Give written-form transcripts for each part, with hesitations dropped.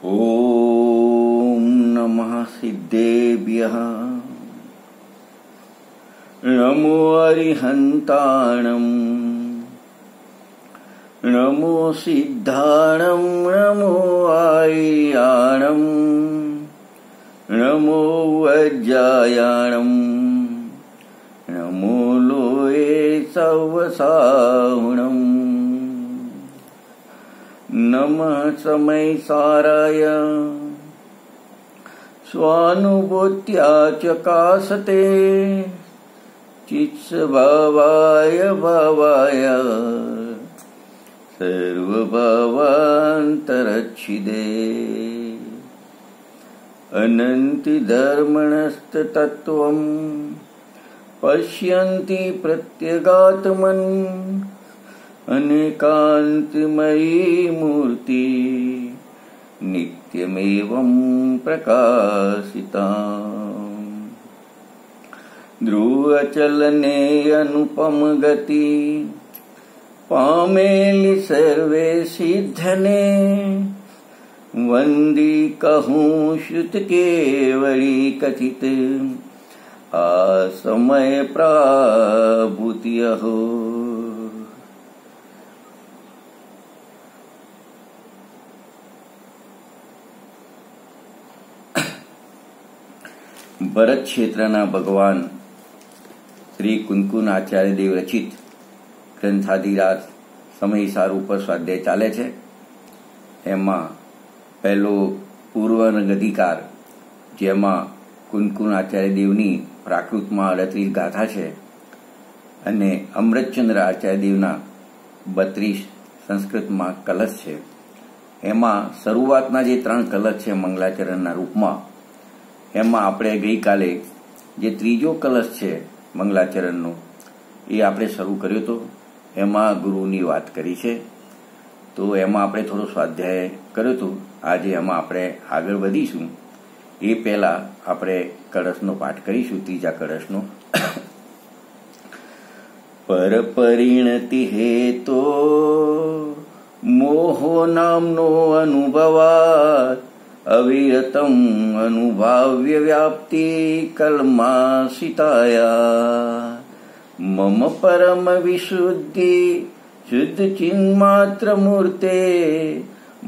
ॐ नमः सिद्धेभ्यः नमो अरिहन्ताणं नमो सिद्धाणं नमो आर्याणं नमो वज्रायाणं नमो लोये सवसाहुणम् नमः समयसाराय स्वानुभूत्या चकासते चित्स्वभावाय भावाय सर्वभावान्तरच्छिदे अनन्तिधर्मणस्तत्त्वं पश्यन्ति प्रत्यगात्मन् अनेकान्तमयी मूर्ति नित्यमेवं प्रकाशिता ध्रुवचलने अनुपम गति पामेलि सर्वे सिद्धने वंदी कहूँ श्रुत केवली कथित आसमय प्राभूति अहो। ભરત ક્ષેત્રના ભગવાન શ્રી કુંકુન આચાર્ય દેવ રચિત ગ્રંથાધિરાજ સમયસાર ઉપર સ્વાધ્યાય ચાલે છે. એમાં પહેલો પૂર્વરંગ અધિકાર, જેમાં કુંકુન આચાર્ય દેવની પ્રાકૃતમાં 38 ગાથા છે અને અમૃતચંદ્ર આચાર્ય દેવના 32 સંસ્કૃતમાં કલશ છે. એમાં શરૂઆતના જે 3 કલશ છે મંગલાચરણના રૂપમાં, એમાં આપણે ગઈકાલે જે ત્રીજો કલશ છે મંગલાચરણનો એ આપણે શરૂ કર્યો હતો. એમાં ગુરુની વાત કરી છે, તો એમાં આપણે થોડો સ્વાધ્યાય કર્યો હતો. આજે એમાં આપણે આગળ વધીશું. એ પહેલાં આપણે કળશનો પાઠ કરીશું, ત્રીજા કળશનો. પર પરિણતિ હેતો મોહો નામનો અનુભવાત અવિરતમ અનુભાવ્ય વ્યાપ્તિ કલ્માસિતાયા મમ પરમ વિશુદ્ધિ શુદ્ધ ચિન્માત્ર મૂર્તે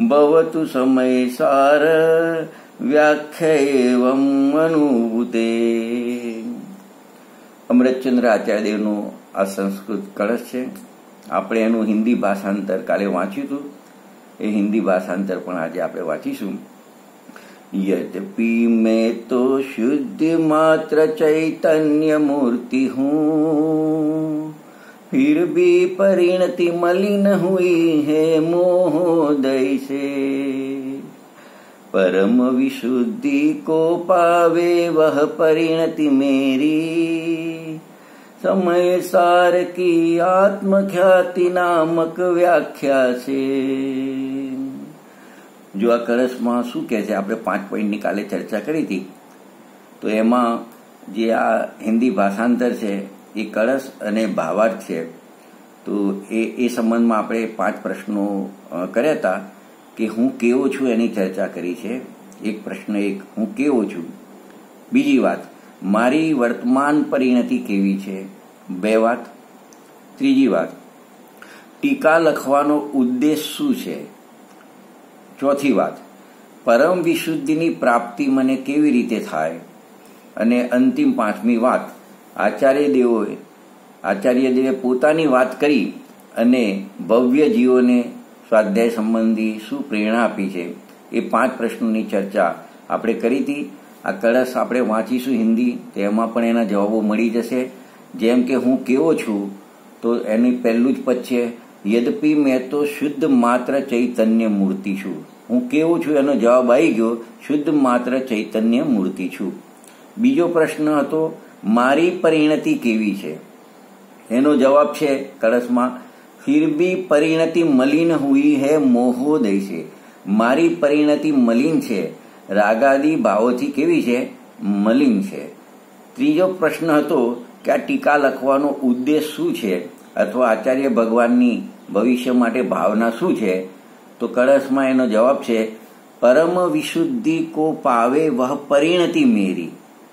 ભવતુ સમયસાર વ્યાખ્યૈવમ અનુભૂતે. અમૃતચંદ્ર આચાર્ય દેવનો આ સંસ્કૃત કળશ છે. આપણે એનું હિન્દી ભાષાંતર કાલે વાંચ્યું હતું. એ હિન્દી ભાષાંતર પણ આજે આપણે વાંચીશું. यद्यपि मैं तो शुद्ध मात्र चैतन्य मूर्ति हूँ, फिर भी परिणति मलिन हुई है मोहोदय से. परम विशुद्धि को पावे वह परिणति मेरी, समय सार की आत्मख्याति नामक व्याख्या से. જો આ કળશમાં શું કહે છે, આપણે 5 પોઈન્ટની કાલે ચર્ચા કરી હતી. તો એમાં જે આ હિન્દી ભાષાંતર છે એ કળશ અને ભાવાર્થ છે. તો એ સંબંધમાં આપણે 5 પ્રશ્નો કર્યા હતા કે હું કેવો છું એની ચર્ચા કરી છે. એક પ્રશ્ન 1, હું કેવો છું. બીજી વાત, મારી વર્તમાન પરિણતિ કેવી છે. 2 વાત. ત્રીજી વાત, ટીકા લખવાનો ઉદ્દેશ શું છે. ચોથી વાત, પરમ વિશુદ્ધિની પ્રાપ્તિ મને કેવી રીતે થાય. અને અંતિમ 5મી વાત, આચાર્ય દેવે પોતાની વાત કરી અને ભવ્ય જીવોને સ્વાધ્યાય સંબંધી શું પ્રેરણા આપી છે. એ 5 પ્રશ્નોની ચર્ચા આપણે કરી હતી. આ કળશ આપણે વાંચીશું હિન્દી, તેમાં પણ એના જવાબો મળી જશે. જેમ કે હું કેવો છું, તો એની પહેલું જ પદ છે, યદ્યપિ મેં તો શુદ્ધ માત્ર ચૈતન્ય મૂર્તિ છું. હું કેવો છું એનો જવાબ આવી ગયો, શુદ્ધ માત્ર ચૈતન્ય મૂર્તિ છું. બીજો પ્રશ્ન હતો, મારી પરિણતિ કેવી છે. એનો જવાબ છે કળશમાં, ફિર ભી પરિણતિ મલિન હુઈ હૈ મોહોદય છે. મારી પરિણતિ મલિન છે, રાગાદી ભાવોથી કેવી છે, મલિન છે. ત્રીજો પ્રશ્ન હતો કે આ ટીકા લખવાનો ઉદ્દેશ શું છે, અથવા આચાર્ય ભગવાનની ભવિષ્ય માટે ભાવના શું છે. તો કળશમાં એનો જવાબ છે, परम विशुद्धि को पावे वह परिणति मेरी,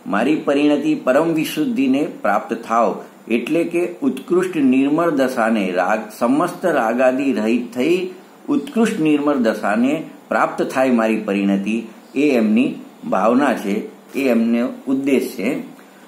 मारी परिणति परम विशुद्धि ने प्राप्त थाव એટલે કે ઉત્કૃષ્ટ નિર્મળ દશાને સમસ્ત રાગાદી રહિત થઈ ઉત્કૃષ્ટ નિર્મળ દશાને પ્રાપ્ત થાય મારી પરિણતિ, એ એમની ભાવના છે, એ એમનો ઉદ્દેશ છે.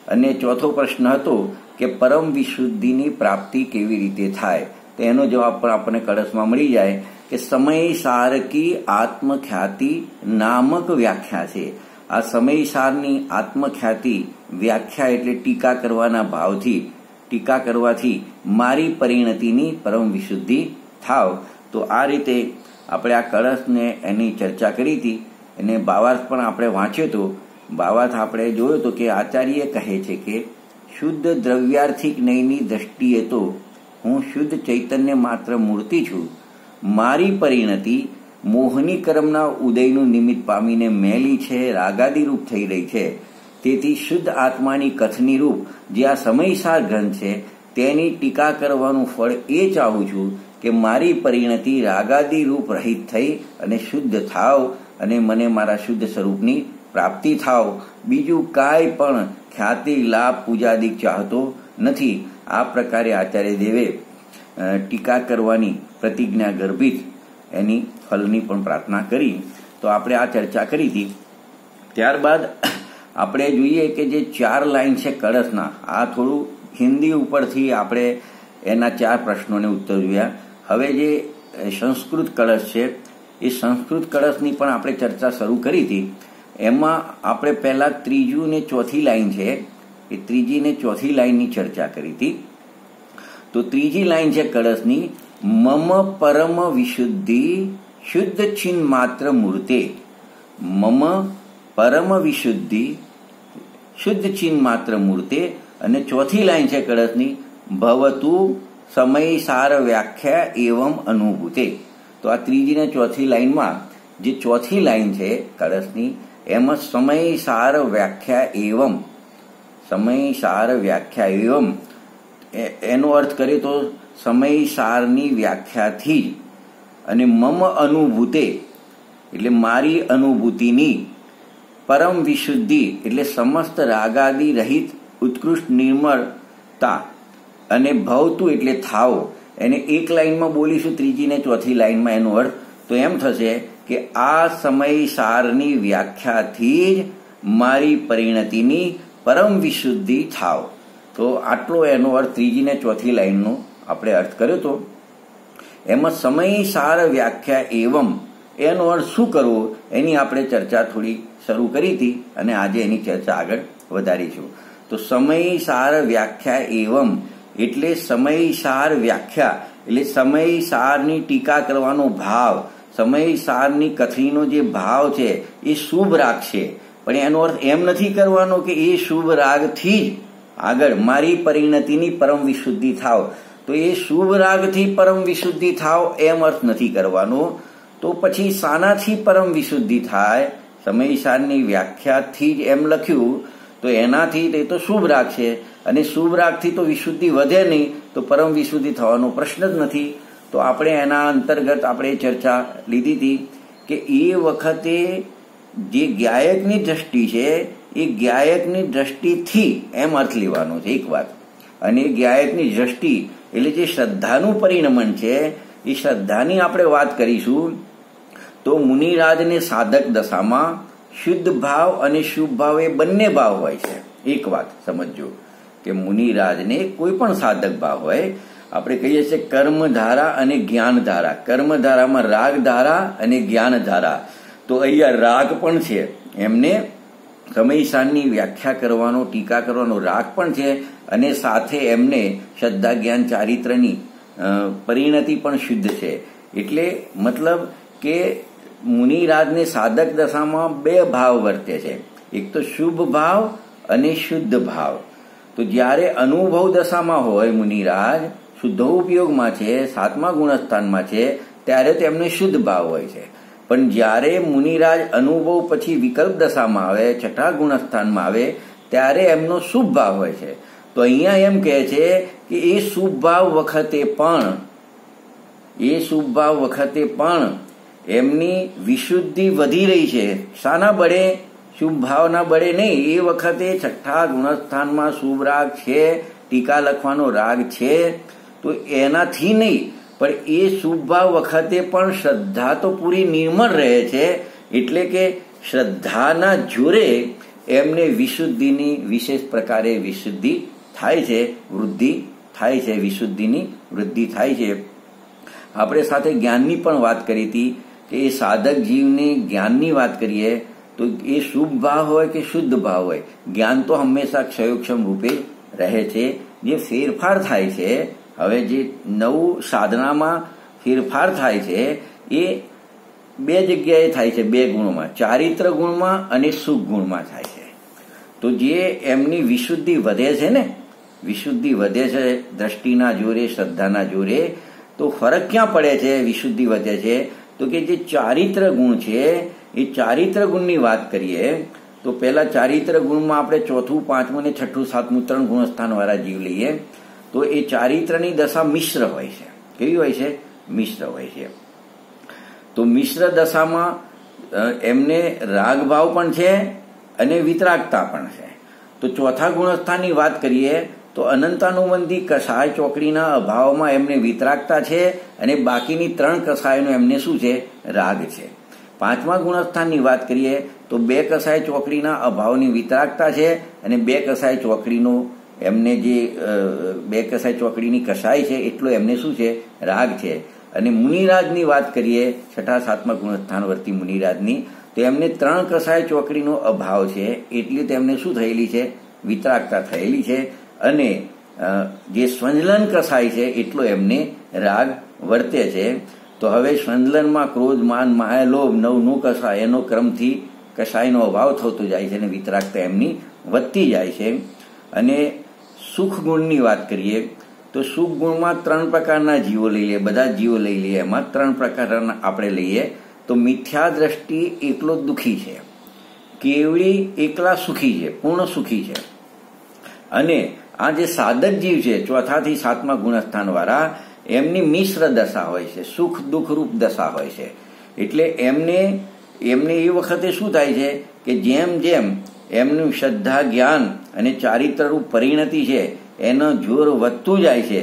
અને ચોથો પ્રશ્ન હતો કે પરમ વિશુદ્ધિની પ્રાપ્તિ કેવી રીતે થાય, તો એનો જવાબ પણ આપણને કળશમાં મળી જાય કે સમયસાર કી આત્મખ્યાતિ નામક વ્યાખ્યા છે. આ સમયસારની આત્મખ્યાતિ વ્યાખ્યા એટલે ટીકા કરવાના ભાવથી, ટીકા કરવાથી મારી પરિણતિની પરમ વિશુદ્ધિ થાવ. તો આ રીતે આપણે આ કળશને એની ચર્ચા કરી હતી. અને ભાવાર્થ પણ આપણે વાંચ્યો હતો. ભાવાર્થ આપણે જોયો હતો કે આચાર્ય કહે છે કે શુદ્ધ દ્રવ્યાર્થિક નયની દ્રષ્ટિએ તો હું શુદ્ધ ચૈતન્ય માત્ર મૂર્તિ છું. મારી પરિણતિ મોહની કર્મના ઉદયનું નિમિત્ત પામીને મેલી છે, રાગાદી રૂપ થઈ રહી છે. તેથી શુદ્ધ આત્માની કથની રૂપ જે આ સમયસાર ગ્રંથ છે તેની ટીકા કરવાનું ફળ એ ચાહું છું કે મારી પરિણતિ રાગાદી રૂપ રહિત થઈ અને શુદ્ધ થાવ અને મને મારા શુદ્ધ સ્વરૂપની પ્રાપ્તિ થાવ. બીજું કાંઈ પણ ખ્યાતિ લાભ પૂજાદિક ચાહતો નથી. આ પ્રકારે આચાર્ય દેવે ટીકા કરવાની પ્રતિજ્ઞા ગર્ભિત એની ફલની પણ પ્રાર્થના કરી. તો આપણે આ ચર્ચા કરી હતી. ત્યારબાદ આપણે જોઈએ કે જે 4 લાઈન છે કળશના, આ થોડું હિન્દી ઉપરથી આપણે એના 4 પ્રશ્નોને ઉત્તર જોયા. હવે જે સંસ્કૃત કળશ છે એ સંસ્કૃત કળશની પણ આપણે ચર્ચા શરૂ કરી હતી. એમાં આપણે પહેલા 3જી ને 4થી લાઈન છે એ 3જી ને 4થી લાઈનની ચર્ચા કરી હતી. તો 3જી લાઈન છે કળશની, મમ પરમ વિશુદ્ધિ શુદ્ધ ચિન્ન માત્ર મૂર્તે. મમ પરમ વિશુદ્ધિ શુદ્ધ ચિન્ન માત્ર મૂર્તે. અને 4થી લાઈન છે કળશની, ભવતુ સમયસાર વ્યાખ્યા એવમ અનુભૂતે. તો આ 3જી ને 4થી લાઈનમાં જે 4થી લાઈન છે કળશની એમાં સમયસાર વ્યાખ્યા એવમ, સમયસાર વ્યાખ્યા એવમ એનો અર્થ કરીએ તો સમયસારની વ્યાખ્યાથી જ, અને મમ અનુભૂતે એટલે મારી અનુભૂતિની, પરમ વિશુદ્ધિ એટલે સમસ્ત રાગાદી રહિત ઉત્કૃષ્ટ નિર્મળતા, અને ભવતું એટલે થાવ. એને એક લાઈનમાં બોલીશું 3જી ને 4થી લાઈનમાં. એનો અર્થ તો એમ થશે કે આ સમયસારની વ્યાખ્યાથી જ મારી પરિણતિની પરમ વિશુદ્ધિ થાવ. તો આટલો એનો અર્થ 3જી ને 4થી લાઈનનો આપણે અર્થ કર્યો હતો. એમાં સમયસાર વ્યાખ્યા એવમ એનો અર્થ શું કરવો એની આપણે ચર્ચા થોડી શરૂ કરી હતી અને આજે એની ચર્ચા આગળ વધારીશું. તો સમયસાર વ્યાખ્યા એવમ એટલે સમયસાર વ્યાખ્યા એટલે સમયસારની ટીકા કરવાનો ભાવ, સમયસારની કથનીનો જે ભાવ છે એ શુભ રાગ છે. પણ એનો અર્થ એમ નથી કરવાનો કે એ શુભ રાગથી જ આગળ મારી પરિણતિની પરમ વિશુદ્ધિ થાવ. તો એ શુભ રાગથી પરમ વિશુદ્ધિ થાવ એમ અર્થ નથી કરવાનો. તો પછી શાનાથી પરમ વિશુદ્ધિ થાય? સમયસારની વ્યાખ્યાથી જ એમ લખ્યું તો એનાથી તે તો શુભ રાગ છે, અને શુભ રાગથી તો વિશુદ્ધિ વધે નહીં, તો પરમ વિશુદ્ધિ થવાનો પ્રશ્ન જ નથી. તો આપણે એના અંતર્ગત આપણે ચર્ચા લીધી હતી કે એ વખતે જે ગાયકની દ્રષ્ટિ છે એ ગાયકની દ્રષ્ટિથી એમ અર્થ લેવાનો છે એક વાત. અને ગાયકની દ્રષ્ટિ એટલે જે શ્રદ્ધાનું પરિણમન છે એ શ્રદ્ધાની આપણે વાત કરીશું. તો મુનિરાજને સાધક દશામાં શુદ્ધ ભાવ અને શુભ ભાવ એ બંને ભાવ હોય છે. એક વાત સમજજો કે મુનિરાજને કોઈ પણ સાધક ભાવ હોય, આપણે કહીએ છીએ કર્મધારા અને જ્ઞાનધારા. કર્મધારામાં રાગધારા અને જ્ઞાનધારા. તો અહીંયા રાગ પણ છે, એમને સમયસારની વ્યાખ્યા કરવાનો, ટીકા કરવાનો રાગ પણ છે, અને સાથે એમને શ્રદ્ધા જ્ઞાન ચારિત્રની પરિણતિ પણ શુદ્ધ છે. એટલે મતલબ કે મુનિરાજને સાધક દશામાં 2 ભાવ વર્તે છે, એક તો શુભ ભાવ અને શુદ્ધ ભાવ. તો જ્યારે અનુભવ દશામાં હોય મુનિરાજ, શુદ્ધ ઉપયોગમાં છે, 7મા ગુણસ્થાનમાં છે, ત્યારે તેમને શુદ્ધ ભાવ હોય છે. પણ જ્યારે મુનિરાજ અનુભવ પછી વિકલ્પ દશામાં આવે, 6ઠા ગુણસ્થાનમાં આવે, ત્યારે એમનો શુભ ભાવ હોય છે. તો અહીંયા એમ કહે છે કે એ શુભ ભાવ વખતે પણ એમની વિશુદ્ધિ વધી રહી છે. શાના બળે? શુભ ભાવના બળે નહીં. એ વખતે છઠ્ઠા ગુણસ્થાનમાં શુભ રાગ છે, ટીકા લખવાનો રાગ છે, તો એનાથી નહીં, પણ એ શુભ ભાવ વખતે પણ શ્રદ્ધા તો પૂરી નિર્મળ રહે છે. એટલે કે શ્રદ્ધાના જોરે એમને વિશુદ્ધિની વિશેષ પ્રકારે વિશુદ્ધિ થાય છે, વૃદ્ધિ થાય છે, વિશુદ્ધિની વૃદ્ધિ થાય છે. આપણે સાથે જ્ઞાનની પણ વાત કરી હતી કે એ સાધક જીવની જ્ઞાનની વાત કરીએ તો એ શુભ ભાવ હોય કે શુદ્ધ ભાવ હોય, જ્ઞાન તો હંમેશા ક્ષયોક્ષમ રૂપે રહે છે. જે ફેરફાર થાય છે, હવે જે નવું સાધનામાં ફેરફાર થાય છે એ બે જગ્યાએ થાય છે, બે ગુણમાં, ચારિત્ર ગુણમાં અને સુખ ગુણમાં થાય છે. તો જે એમની વિશુદ્ધિ વધે છે ને, વિશુદ્ધિ વધે છે દ્રષ્ટિના જોરે, શ્રદ્ધાના જોરે, તો ફરક ક્યાં પડે છે? વિશુદ્ધિ વધે છે તો કે જે ચારિત્ર ગુણ છે એ ચારિત્ર ગુણની વાત કરીએ તો પહેલા ચારિત્ર ગુણમાં આપણે ચોથું, પાંચમું ને છઠ્ઠું, સાતમું 3 ગુણસ્થાન વાળા જીવ લઈએ તો એ ચારિત્રની દશા મિશ્ર હોય છે. કેવી હોય છે? મિશ્ર હોય છે. તો મિશ્ર દશામાં એમને રાગ ભાવ પણ છે અને વિતરાગતા પણ છે. તો ચોથા ગુણસ્થાનની વાત કરીએ તો અનંતાનુબંધી કષાય ચોકડીના અભાવમાં એમને વિતરાગતા છે અને બાકીની 3 કષાયનો એમને શું છે? રાગ છે. પાંચમા ગુણસ્થાનની વાત કરીએ તો 2 કષાય ચોકડીના અભાવની વિતરાગતા છે અને 2 કષાય ચોકડીનો એમને જે 2 કષાય ચોકડીની કષાય છે એટલો એમને શું છે? રાગ છે. અને મુનિરાજની વાત કરીએ, છઠ્ઠા સાતમા ગુણસ્થાન વર્તી મુનિરાજની, તો એમને 3 કષાય ચોકડીનો અભાવ છે એટલી તેમને શું થયેલી છે? વિતરાગતા થયેલી છે. અને જે સ્વંજલન કષાય છે એટલો એમને રાગ વર્તે છે. તો હવે સ્વંજલનમાં ક્રોધ, માન, માયા, લોભ 9નું કષાય એનો ક્રમથી કષાયનો અભાવ થતો જાય છે અને વિતરાગતા એમની વધતી જાય છે. અને સુખ ગુણની વાત કરીએ તો સુખ ગુણમાં 3 પ્રકારના જીવો લઈ લઈએ, બધા જીવો લઈ લઈએ, એમાં 3 પ્રકારના આપણે લઈએ તો મિથ્યા દ્રષ્ટિ એકલો દુઃખી છે, કેવળી એકલા સુખી છે, પૂર્ણ સુખી છે. અને આ જે સાધક જીવ છે ચોથાથી સાતમા ગુણસ્થાન વાળા, એમની મિશ્ર દશા હોય છે, સુખ દુઃખ રૂપ દશા હોય છે. એટલે એમને એ વખતે શું થાય છે કે જેમ જેમ એમનું શ્રદ્ધા, જ્ઞાન અને ચારિત્ર રૂપ પરિણતિ છે એનો જોર વધતું જાય છે,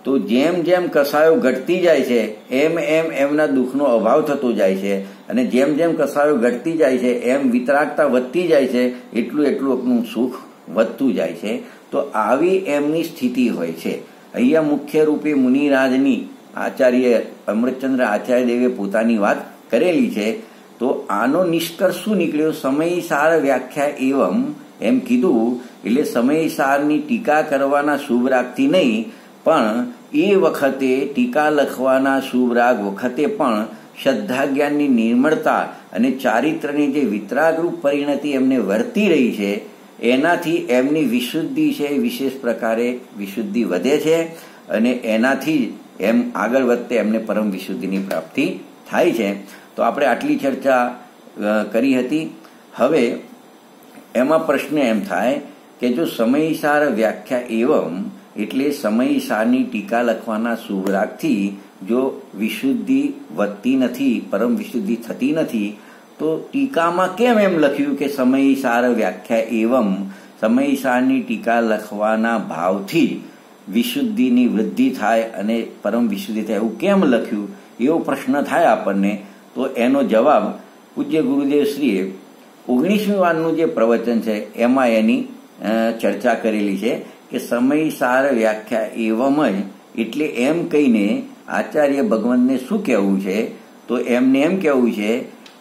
તો જેમ જેમ કષાયો ઘટતી જાય છે એમ એમ એમના દુઃખનો અભાવ થતો જાય છે. અને જેમ જેમ કષાયો ઘટતી જાય છે એમ વિતરાગતા વધતી જાય છે, એટલું એટલું સુખ વધતું જાય છે. તો આવી એમની સ્થિતિ હોય છે. અહીંયા મુખ્ય રૂપે મુનિરાજની આચાર્ય અમૃતચંદ્ર આચાર્ય દેવે પોતાની વાત કરેલી છે. તો આનો નિષ્કર્ષ શું નીકળ્યો? સમયસાર વ્યાખ્યા એવમ એમ કીધું. એટલે સમયસારની ટીકા કરવાના શુભ રાગથી નહીં, પણ એ વખતે ટીકા લખવાના શુભ રાગ વખતે પણ શ્રદ્ધા જ્ઞાનની નિર્મળતા અને ચારિત્રની જે વિતરાગરૂપ પરિણતિ એમને વર્તી રહી છે એનાથી એમની વિશુદ્ધિ છે વિશેષ પ્રકારે વિશુદ્ધિ વધે છે અને એનાથી એમ આગળ વધતે એમને પરમ વિશુદ્ધિની પ્રાપ્તિ થાય છે. તો આપણે આટલી ચર્ચા કરી હતી. હવે એમાં પ્રશ્ન એમ થાય કે જો સમયસાર વ્યાખ્યા એવમ એટલે સમયસારની ટીકા લખવાના શુભ રાગથી જો વિશુદ્ધિ વધતી નથી, પરમ વિશુદ્ધિ થતી નથી, તો ટીકામાં કેમ એમ લખ્યું કે સમયસાર વ્યાખ્યા એવમ, સમયસારની ટીકા લખવાના ભાવથી વિશુદ્ધિની વૃદ્ધિ થાય અને પરમ વિશુદ્ધિ થાય એવું કેમ લખ્યું? એવો પ્રશ્ન થાય આપણને. તો એનો જવાબ પૂજ્ય ગુરુદેવશ્રીએ 19મી વારનું જે પ્રવચન છે એમાં એની ચર્ચા કરેલી છે કે સમયસાર વ્યાખ્યા એવમ જ એટલે એમ કહીને આચાર્ય ભગવંતને શું કહેવું છે? તો એમને એમ કહેવું છે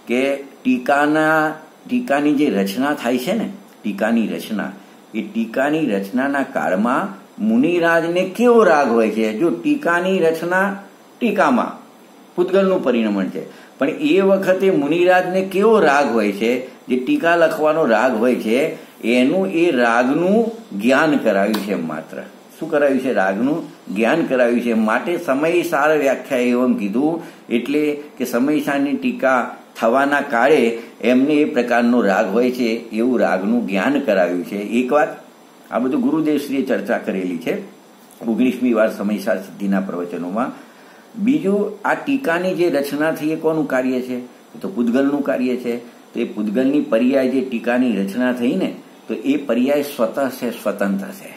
કે ટીકાની જે રચના થાય છે ને, ટીકાની રચના, એ ટીકાની રચનાના કાળમાં મુનિરાજને કેવો રાગ હોય છે? જો ટીકાની રચના ટીકામાં પૂતગલનું પરિણમન છે, પણ એ વખતે મુનિરાજને કેવો રાગ હોય છે? જે ટીકા લખવાનો રાગ હોય છે એનું એ રાગનું જ્ઞાન કરાવ્યું છે. માત્ર શું કરાવ્યું છે? રાગનું જ્ઞાન કરાવ્યું છે. માટે સમયસાર વ્યાખ્યા એવમ કીધું એટલે કે સમયસારની ટીકા થવાના કાળે એમને એ પ્રકારનો રાગ હોય છે એવું રાગનું જ્ઞાન કરાવ્યું છે. એક વાત આ બધું ગુરુદેવશ્રીએ ચર્ચા કરેલી છે 19મી વાર સમયસાર સિદ્ધિના પ્રવચનોમાં. બીજું, આ ટીકાની જે રચના થઈ એ કોનું કાર્ય છે? તો પૂતગલનું કાર્ય છે. તો એ પૂતગલની પર્યાય જે ટીકાની રચના થઈ ને, તો એ પર્યાય સ્વતઃ છે, સ્વતંત્ર છે.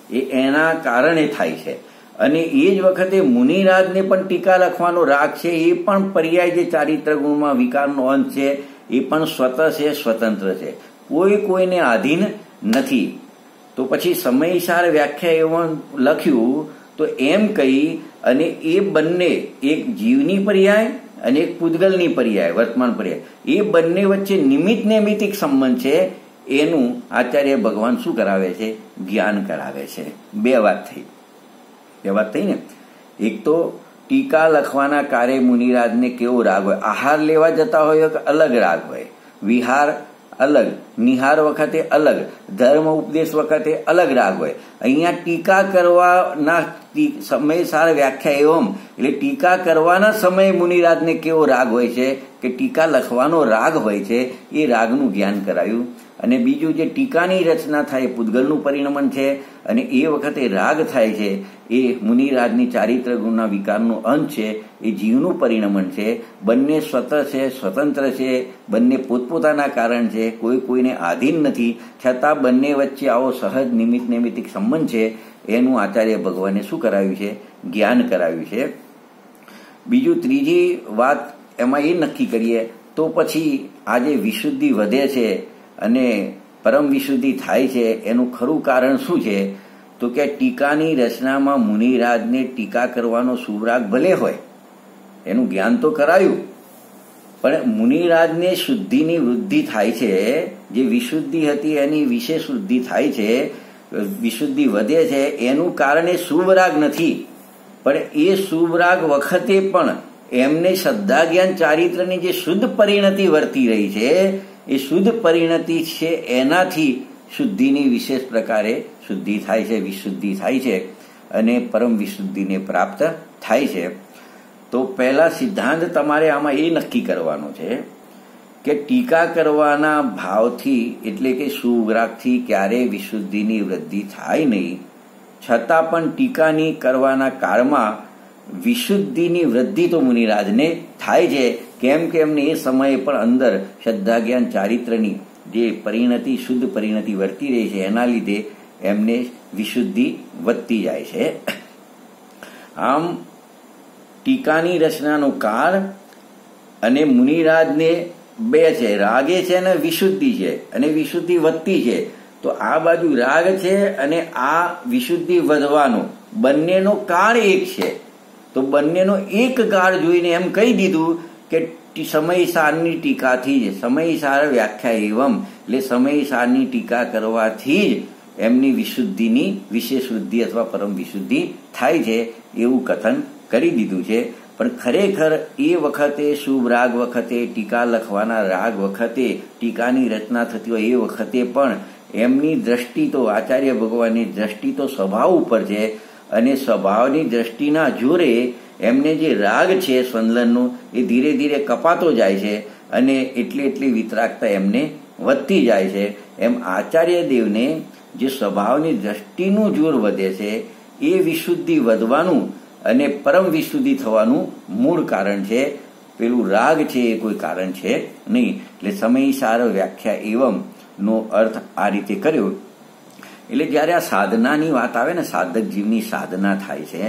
એ એના કારણે થાય છે. અને એ જ વખતે મુનિરાજને પણ ટીકા લખવાનો રાગ છે, એ પણ પર્યાય જે ચારિત્ર ગુણમાં વિકારનો અંત છે એ પણ સ્વતઃ છે, સ્વતંત્ર છે. કોઈને આધીન નથી. તો પછી સમયસાર વ્યાખ્યા એવું લખ્યું તો એમ કહી અને એ બંને, એક જીવની પર્યાય અને એક પૂતગલની પર્યાય, વર્તમાન પર્યાય, એ બંને વચ્ચે નિમિત્ત નૈમિત્તિક સંબંધ છે. એનું આચાર્ય ભગવાન શું કરાવે છે? જ્ઞાન કરાવે છે. બે વાત થઈ ને. એક તો ટીકા લખવાના કાર્ય મુનિરાજને કેવો રાગ હોય, આહાર લેવા જતા હોય કે અલગ રાગ હોય, વિહાર અલગ, નિહાર વખતે અલગ, ધર્મ ઉપદેશ વખતે અલગ રાગ હોય. અહીંયા ટીકા કરવાના સમયસાર વ્યાખ્યા એવમ, એટલે ટીકા કરવાના સમયે મુનિરાજને કેવો રાગ હોય છે કે ટીકા લખવાનો રાગ હોય છે, એ રાગનું જ્ઞાન કરાયું. અને બીજું, જે ટીકાની રચના થાય પૂતગલનું પરિણમન છે અને એ વખતે રાગ થાય છે એ મુનિરાજની ચારિત્ર ગુણના વિકારનો અંત છે, એ જીવનું પરિણમન છે. બંને સ્વતઃ છે, સ્વતંત્ર છે, બંને પોતપોતાના કારણ છે, કોઈને આધીન નથી, છતાં બંને વચ્ચે આવો સહજ નિમિત્ત નૈમિત્તિક સંબંધ છે. એનું આચાર્ય ભગવાને શું કરાવ્યું છે? જ્ઞાન કરાવ્યું છે. બીજું, ત્રીજી વાત એમાં એ નક્કી કરીએ તો પછી આ જે વિશુદ્ધિ વધે છે અને પરમ વિશુદ્ધિ થાય છે એનું ખરું કારણ શું છે? તો કે ટીકાની રચનામાં મુનિરાજને ટીકા કરવાનો સુરાગ ભલે હોય, એનું જ્ઞાન તો કરાયું, પણ મુનિરાજને શુદ્ધિની વૃદ્ધિ થાય છે. જે વિશુદ્ધિ હતી એની વિશેષ વૃદ્ધિ થાય છે, વિશુદ્ધિ વધે છે, એનું કારણ એ શુભ રાગ નથી. પણ એ શુભ રાગ વખતે પણ એમને શ્રદ્ધા જ્ઞાન ચારિત્રની જે શુદ્ધ પરિણતિ વર્તી રહી છે, એ શુદ્ધ પરિણતિ છે, એનાથી શુદ્ધિની વિશેષ પ્રકારે શુદ્ધિ થાય છે, વિશુદ્ધિ થાય છે અને પરમ વિશુદ્ધિને પ્રાપ્ત થાય છે. તો પહેલા સિદ્ધાંત તમારે આમાં એ નક્કી કરવાનો છે કે ટીકા કરવાના ભાવથી, એટલે કે શુભ રાગથી ક્યારેય વિશુદ્ધિની વૃદ્ધિ થાય નહીં, છતાં પણ ટીકાની કરવાના કાળમાં વિશુદ્ધિની વૃદ્ધિ તો મુનિરાજને થાય છે. કેમ કે એમને એ સમયે પણ અંદર શ્રદ્ધા જ્ઞાન ચારિત્રની જે પરિણતિ, શુદ્ધ પરિણતિ વર્તી રહી છે, એના લીધે એમને વિશુદ્ધિ વધતી જાય છે. આમ ટીકાની રચનાનો કાળ અને મુનિરાજને બે છે, રાગે છે અને વિશુદ્ધિ છે, અને વિશુદ્ધિ વધતી છે. તો આ બાજુ રાગ છે અને આ વિશુદ્ધિ વધવાનો, બંનેનો કાળ એક છે. તો બંનેનો એક કાળ જોઈને એમ કહી દીધું કે સમયસારની ટીકાથી જ, સમયસાર વ્યાખ્યા એવમ, એટલે સમયસારની ટીકા કરવાથી જ એમની વિશુદ્ધિની વિશેષ વૃદ્ધિ અથવા પરમ વિશુદ્ધિ થાય છે, એવું કથન કરી દીધું છે. પણ ખરેખર એ વખતે શુભ રાગ વખતે, ટીકા લખવાના રાગ વખતે, ટીકાની રચના થતી હોય એ વખતે પણ એમની દ્રષ્ટિ તો, આચાર્ય ભગવાનની દ્રષ્ટિ તો સ્વભાવ ઉપર છે, અને સ્વભાવની દ્રષ્ટિના જોરે એમને જે રાગ છે સ્વંદનનો એ ધીરે ધીરે કપાતો જાય છે અને એટલી વિતરાગતા એમને વધતી જાય છે. એમ આચાર્ય દેવને જે સ્વભાવની દ્રષ્ટિનું જોર વધે છે એ વિશુદ્ધિ વધવાનું અને પરમ વિશુદ્ધિ થવાનું મૂળ કારણ છે. પેલું રાગ છે એ કોઈ કારણ છે નહીં. એટલે સમયસાર વ્યાખ્યા એવમ નો અર્થ આ રીતે કર્યો. એટલે જયારે આ સાધનાની વાત આવે ને, સાધક જીવની સાધના થાય છે,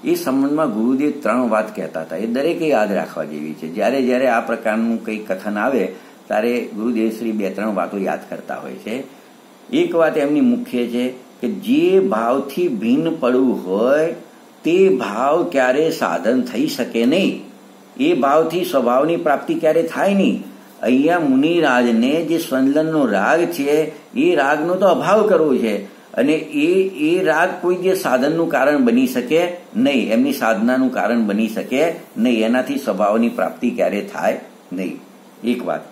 એ સંબંધમાં ગુરુદેવ 3 વાત કહેતા હતા. એ દરેકે યાદ રાખવા જેવી છે. જ્યારે આ પ્રકારનું કંઈ કથન આવે ત્યારે ગુરુદેવ શ્રી 2-3 વાતો યાદ કરતા હોય છે. એક વાત એમની મુખ્ય છે કે જે ભાવથી ભિન્ન પડવું હોય તે ભાવ ક્યારે સાધન થઈ શકે નહીં. એ ભાવથી સ્વભાવની પ્રાપ્તિ ક્યારે થાય નહીં. અહીંયા મુનિરાજને જે સ્વંદનનો રાગ છે એ રાગનો તો અભાવ કરવો છે, અને એ રાગ કોઈ જે સાધનનું કારણ બની શકે નહીં, એમની સાધનાનું કારણ બની શકે નહીં. એનાથી સ્વભાવની પ્રાપ્તિ ક્યારે થાય નહીં. એક વાત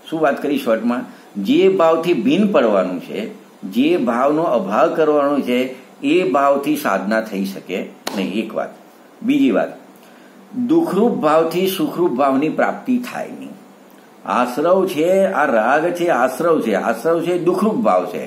શું વાત કરી શોર્ટમાં, જે ભાવથી ભિન્ન પડવાનું છે, જે ભાવનો અભાવ કરવાનો છે, એ ભાવથી સાધના થઈ શકે નહીં. એક વાત. બીજી વાત, દુઃખરૂપ ભાવથી સુખરૂપ ભાવની પ્રાપ્તિ થાય નહીં. આશ્રવ છે, આ રાગ છે, આશ્રવ છે દુઃખરૂપ ભાવ છે,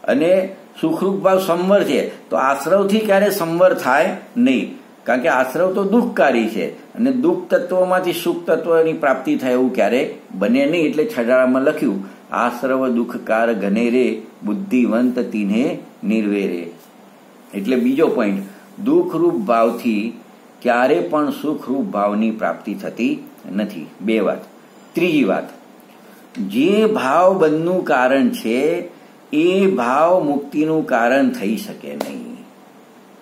અને સુખરૂપ ભાવ સંવર છે. તો આશ્રવથી ક્યારે સંવર થાય નહીં. કારણ કે આશ્રવ તો દુઃખકારી છે અને દુઃખ તત્વોમાંથી સુખ તત્વની પ્રાપ્તિ થાય એવું ક્યારે બને નહીં. એટલે છડામાં લખ્યું, આશ્રવ દુઃખકાર ઘને રે, બુદ્ધિવંત તીને નિર્વેરે. એટલે બીજો પોઈન્ટ, દુઃખરૂપ ભાવથી ક્યારે પણ સુખરૂપ ભાવની પ્રાપ્તિ થતી નથી. બે વાત. ત્રીજી વાત, જે ભાવ બંધનું કારણ છે એ ભાવ મુક્તિનું કારણ થઈ શકે નહીં.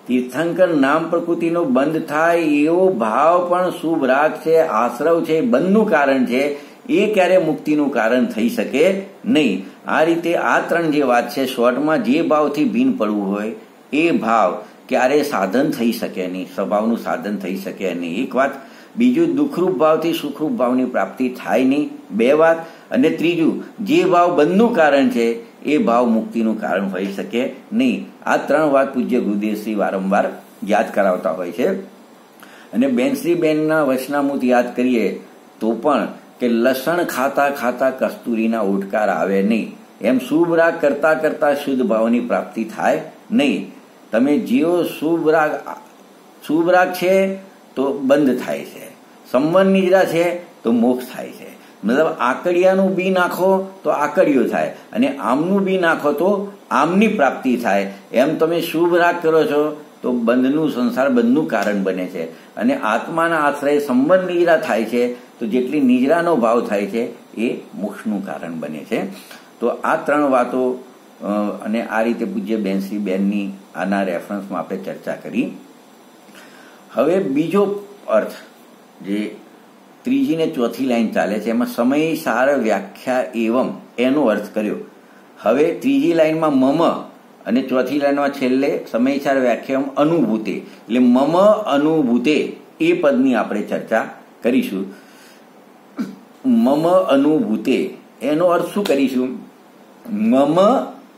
તીર્થંકર નામ પ્રકૃતિનો બંધ થાય એવો ભાવ પણ શુભ રાગ છે, આશ્રવ છે, બંધનું કારણ છે, એ ક્યારે મુક્તિનું કારણ થઈ શકે નહીં. આ રીતે આ ત્રણ જે વાત છે, શોર્ટમાં જે ભાવથી ભીન પડવું હોય એ ભાવ ક્યારે સાધન થઈ શકે નહીં, સ્વભાવનું સાધન થઈ શકે નહીં. એક વાત. બીજું, દુઃખરૂપ ભાવથી સુખરૂપ ભાવની પ્રાપ્તિ થાય નહીં. બે વાત. અને ત્રીજું, જે ભાવ બંધનું કારણ છે એ ભાવ મુક્તિનું કારણ હોઈ શકે નહીં. આ ત્રણ વાત પૂજ્ય ગુરુદેવશ્રી વારંવાર યાદ કરાવતા હોય છે. અને બેનશ્રીબેનના વચનામૃત યાદ કરીએ તો પણ કે લસણ ખાતા ખાતા કસ્તુરીના ઉઠકાર આવે નહીં, એમ શુભ રાગ કરતા કરતા શુદ્ધ ભાવની પ્રાપ્તિ થાય નહીં. તમે જેવો શુભ રાગ છે તો બંધ થાય છે, સંબંધ નિદ્રા છે તો મોક્ષ થાય છે. મતલબ આકડિયાનું બી નાખો તો આકડિયો થાય અને આમનું બી નાખો તો આમની પ્રાપ્તિ થાય. એમ તમે શુભ રાગ કરો છો તો બંધનું સંસાર બંધનું કારણ બને છે અને આત્માના આશ્રય સંબંધ નિજરા થાય છે તો જેટલી નિજરાનો ભાવ થાય છે એ મોક્ષનું કારણ બને છે. તો આ ત્રણ વાતો અને આ રીતે પૂજ્ય બેનશ્રીબેનની આના રેફરન્સમાં આપણે ચર્ચા કરી. હવે બીજો અર્થ જે ત્રીજી ને ચોથી લાઈન ચાલે છે એમાં સમય સાર વ્યાખ્યા એવમ એનો અર્થ કર્યો. હવે ત્રીજી લાઈનમાં મમ અને ચોથી લાઈનમાં છેલ્લે સમય સાર વ્યાખ્યા અનુભૂતે, એટલે મમ અનુભૂતે એ પદની આપણે ચર્ચા કરીશું. મમ અનુભૂતે એનો અર્થ શું કરીશું? મમ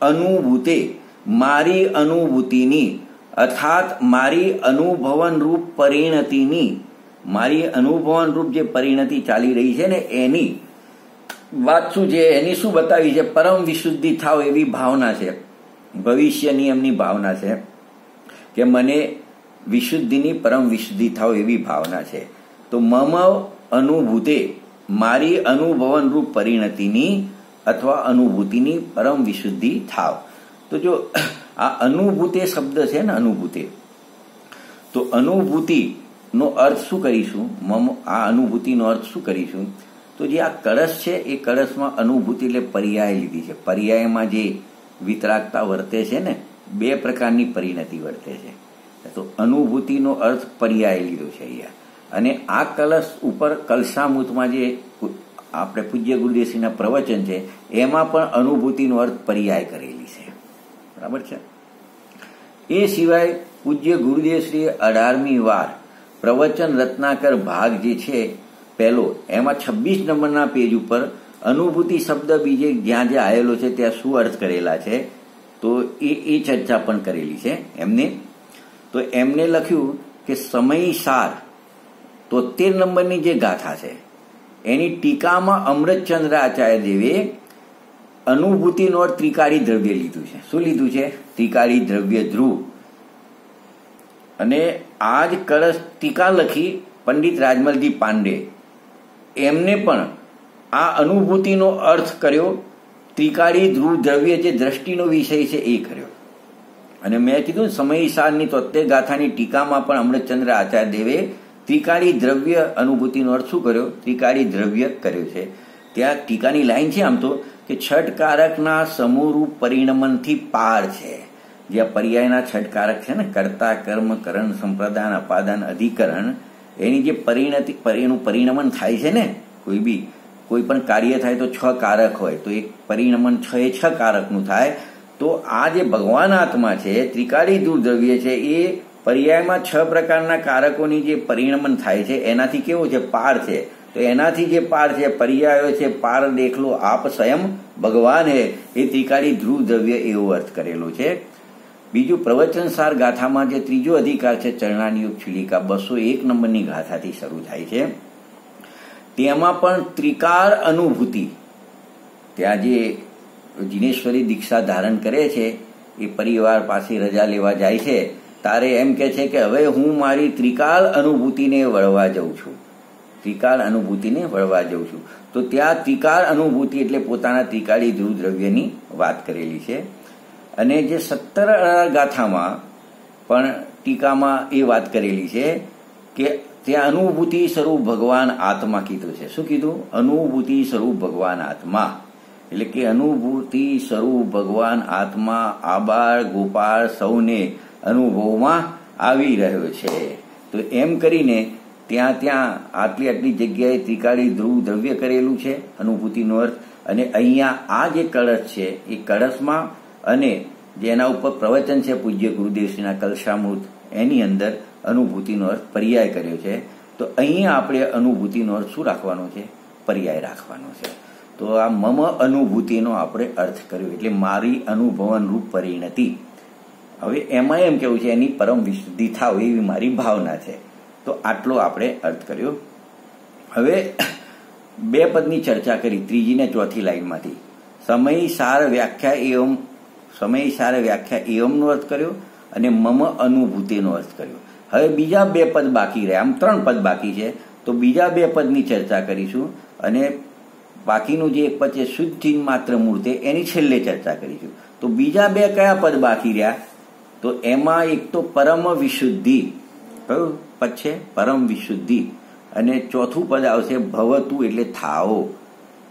અનુભૂતે, મારી અનુભૂતિની અર્થાત મારી અનુભવન રૂપ પરિણતિની, મારી અનુભવન રૂપ જે પરિણતિ ચાલી રહી છે ને એની વાત શું છે, એની શું બતાવી છે? પરમ વિશુદ્ધિ થાવ એવી ભાવના છે, ભવિષ્યની એમની ભાવના છે કે મને વિશુદ્ધિની પરમ વિશુદ્ધિ થાવ એવી ભાવના છે. તો મમ અનુભૂતે, મારી અનુભવન રૂપ પરિણતિની અથવા અનુભૂતિની પરમ વિશુદ્ધિ થાવ. તો જો આ અનુભૂતે શબ્દ છે ને, અનુભૂતે, તો અનુભૂતિ નો અર્થ શું કરીશું? આ અનુભૂતિનો અર્થ શું કરીશું? તો જે આ કળશ છે એ કળશમાં અનુભૂતિ એટલે પર્યાય લીધી છે. પર્યાયમાં જે વિતરાગતા વર્તે છે ને, બે પ્રકારની પરિણતિ વર્તે છે. તો અનુભૂતિનો અર્થ પર્યાય લીધો છે અહીંયા. અને આ કલશ ઉપર કલશામૃતમાં જે આપણે પૂજ્ય ગુરુદેવશ્રીના પ્રવચન છે એમાં પણ અનુભૂતિનો અર્થ પર્યાય કરેલી છે. બરાબર છે. એ સિવાય પૂજ્ય ગુરુદેવશ્રીએ 18મી વાર પ્રવચન રત્નાકર ભાગ જે છે પહેલો, એમાં 26 નંબરના પેજ ઉપર અનુભૂતિ શબ્દ બીજે જ્યાં જ્યાં આવેલો છે ત્યાં શું અર્થ કરેલા છે તો એ ચર્ચા પણ કરેલી છે એમને. તો એમને લખ્યું કે સમય સાર 73 નંબરની જે ગાથા છે એની ટીકામાં અમૃતચંદ્ર આચાર્ય દેવે અનુભૂતિનો ત્રિકાળી દ્રવ્ય લીધું છે. શું લીધું છે? ત્રિકાળી દ્રવ્ય ધ્રુવ. અને આ જ કળશ ટીકા લખી પંડિત રાજમલજી પાંડે, એમને પણ આ અનુભૂતિનો અર્થ કર્યો, ત્રિકાળી ધ્રુવ દ્રવ્ય જે દ્રષ્ટિનો વિષય છે એ કર્યો. અને મેં કીધું સમયસારની 73 ગાથાની ટીકામાં પણ અમૃતચંદ્ર આચાર્ય દેવે ત્રિકાળી દ્રવ્ય અનુભૂતિનો અર્થ શું કર્યો? ત્રિકાળી દ્રવ્ય કર્યો છે. ત્યાં ટીકાની લાઈન છે આમ તો કે છઠકારકના સમૂહરૂપ પરિણમનથી પાર છે. જે આ પર્યાયના છઠકારક છે ને, કર્તા, કર્મ, કરણ, સંપ્રદાન, અપાદાન, અધિકરણ, એની જે એનું પરિણમન થાય છે ને, કોઈ પણ કાર્ય થાય તો 6 કારક હોય તો એક પરિણમન 6 કારકનું થાય. તો આ જે ભગવાન આત્મા છે, ત્રિકાળી ધ્રુવ દ્રવ્ય છે, એ પર્યાયમાં 6 પ્રકારના કારકોની જે પરિણમન થાય છે એનાથી કેવો છે? પાર છે. તો એનાથી જે પાર છે, પર્યાયો છે, પાર દેખલો આપ સ્વયં ભગવાન હે, એ ત્રિકાળી ધ્રુવ દ્રવ્ય એવો અર્થ કરેલો છે. બીજું પ્રવચનસાર ગાથામાં જે ત્રીજો અધિકાર છે ચરણાનિયુગ છીલિકા 201 નંબરની ગાથાથી શરૂ થાય છે. તેમાં પણ ત્રિકાર અનુભૂતિ, ત્યાં જે જિનેશ્વરી દીક્ષા ધારણ કરે છે એ પરિવાર પાસે રજા લેવા જાય છે, તારે એમ કે છે કે હવે હું મારી ત્રિકાળ અનુભૂતિને વળવા જઉં છું, ત્રિકાળ અનુભૂતિને વળવા જઉં છું. તો ત્યાં ત્રિકાળ અનુભૂતિ એટલે પોતાના ત્રિકાળી ધ્રુવ દ્રવ્યની વાત કરેલી છે. અને જે 17 ગાથામાં પણ ટીકામાં એ વાત કરેલી છે કે ત્યાં અનુભૂતિ સ્વરૂપ ભગવાન આત્મા કીધું છે. શું કીધું? અનુભૂતિ સ્વરૂપ ભગવાન આત્મા, એટલે કે અનુભૂતિ સ્વરૂપ ભગવાન આત્મા આબાળ ગોપાળ સૌને અનુભવમાં આવી રહ્યો છે. તો એમ કરીને ત્યાં આટલી જગ્યાએ ત્રિકાળી ધ્રુવ દ્રવ્ય કરેલું છે અનુભૂતિનો અર્થ. અને અહીંયા આ જે કળશ છે એ કળશમાં અને જેના ઉપર પ્રવચન છે પૂજ્ય ગુરુદેવશ્રીના કલશામૃત, એની અંદર અનુભૂતિનો અર્થ પર્યાય કર્યો છે. તો અહીંયા આપણે અનુભૂતિનો અર્થ શું રાખવાનો છે? પર્યાય રાખવાનો છે. તો આ મમ અનુભૂતિનો આપણે અર્થ કર્યો, એટલે મારી અનુભવન રૂપ પરિણતિ. હવે એમાં એમ કેવું છે એની પરમ વિશુદ્ધિ થાવ એવી મારી ભાવના છે. તો આટલો આપણે અર્થ કર્યો. હવે 2 પદની ચર્ચા કરી, 3જી ને 4થી લાઈનમાંથી. સમય સાર વ્યાખ્યા એવમનો અર્થ કર્યો અને મમ અનુભૂતિનો અર્થ કર્યો. હવે બીજા 2 પદ બાકી રહ્યા, આમ 3 પદ બાકી છે. તો બીજા 2 પદની ચર્ચા કરીશું અને બાકીનું જે એક પદ છે શુદ્ધ ચિન્હ માત્ર મૂર્તે, એની છેલ્લે ચર્ચા કરીશું. તો બીજા 2 કયા પદ બાકી રહ્યા? તો એમાં એક તો પરમ વિશુદ્ધિ, કયું પદ છે? પરમ વિશુદ્ધિ. અને ચોથું પદ આવશે ભવતુ એટલે થાઓ.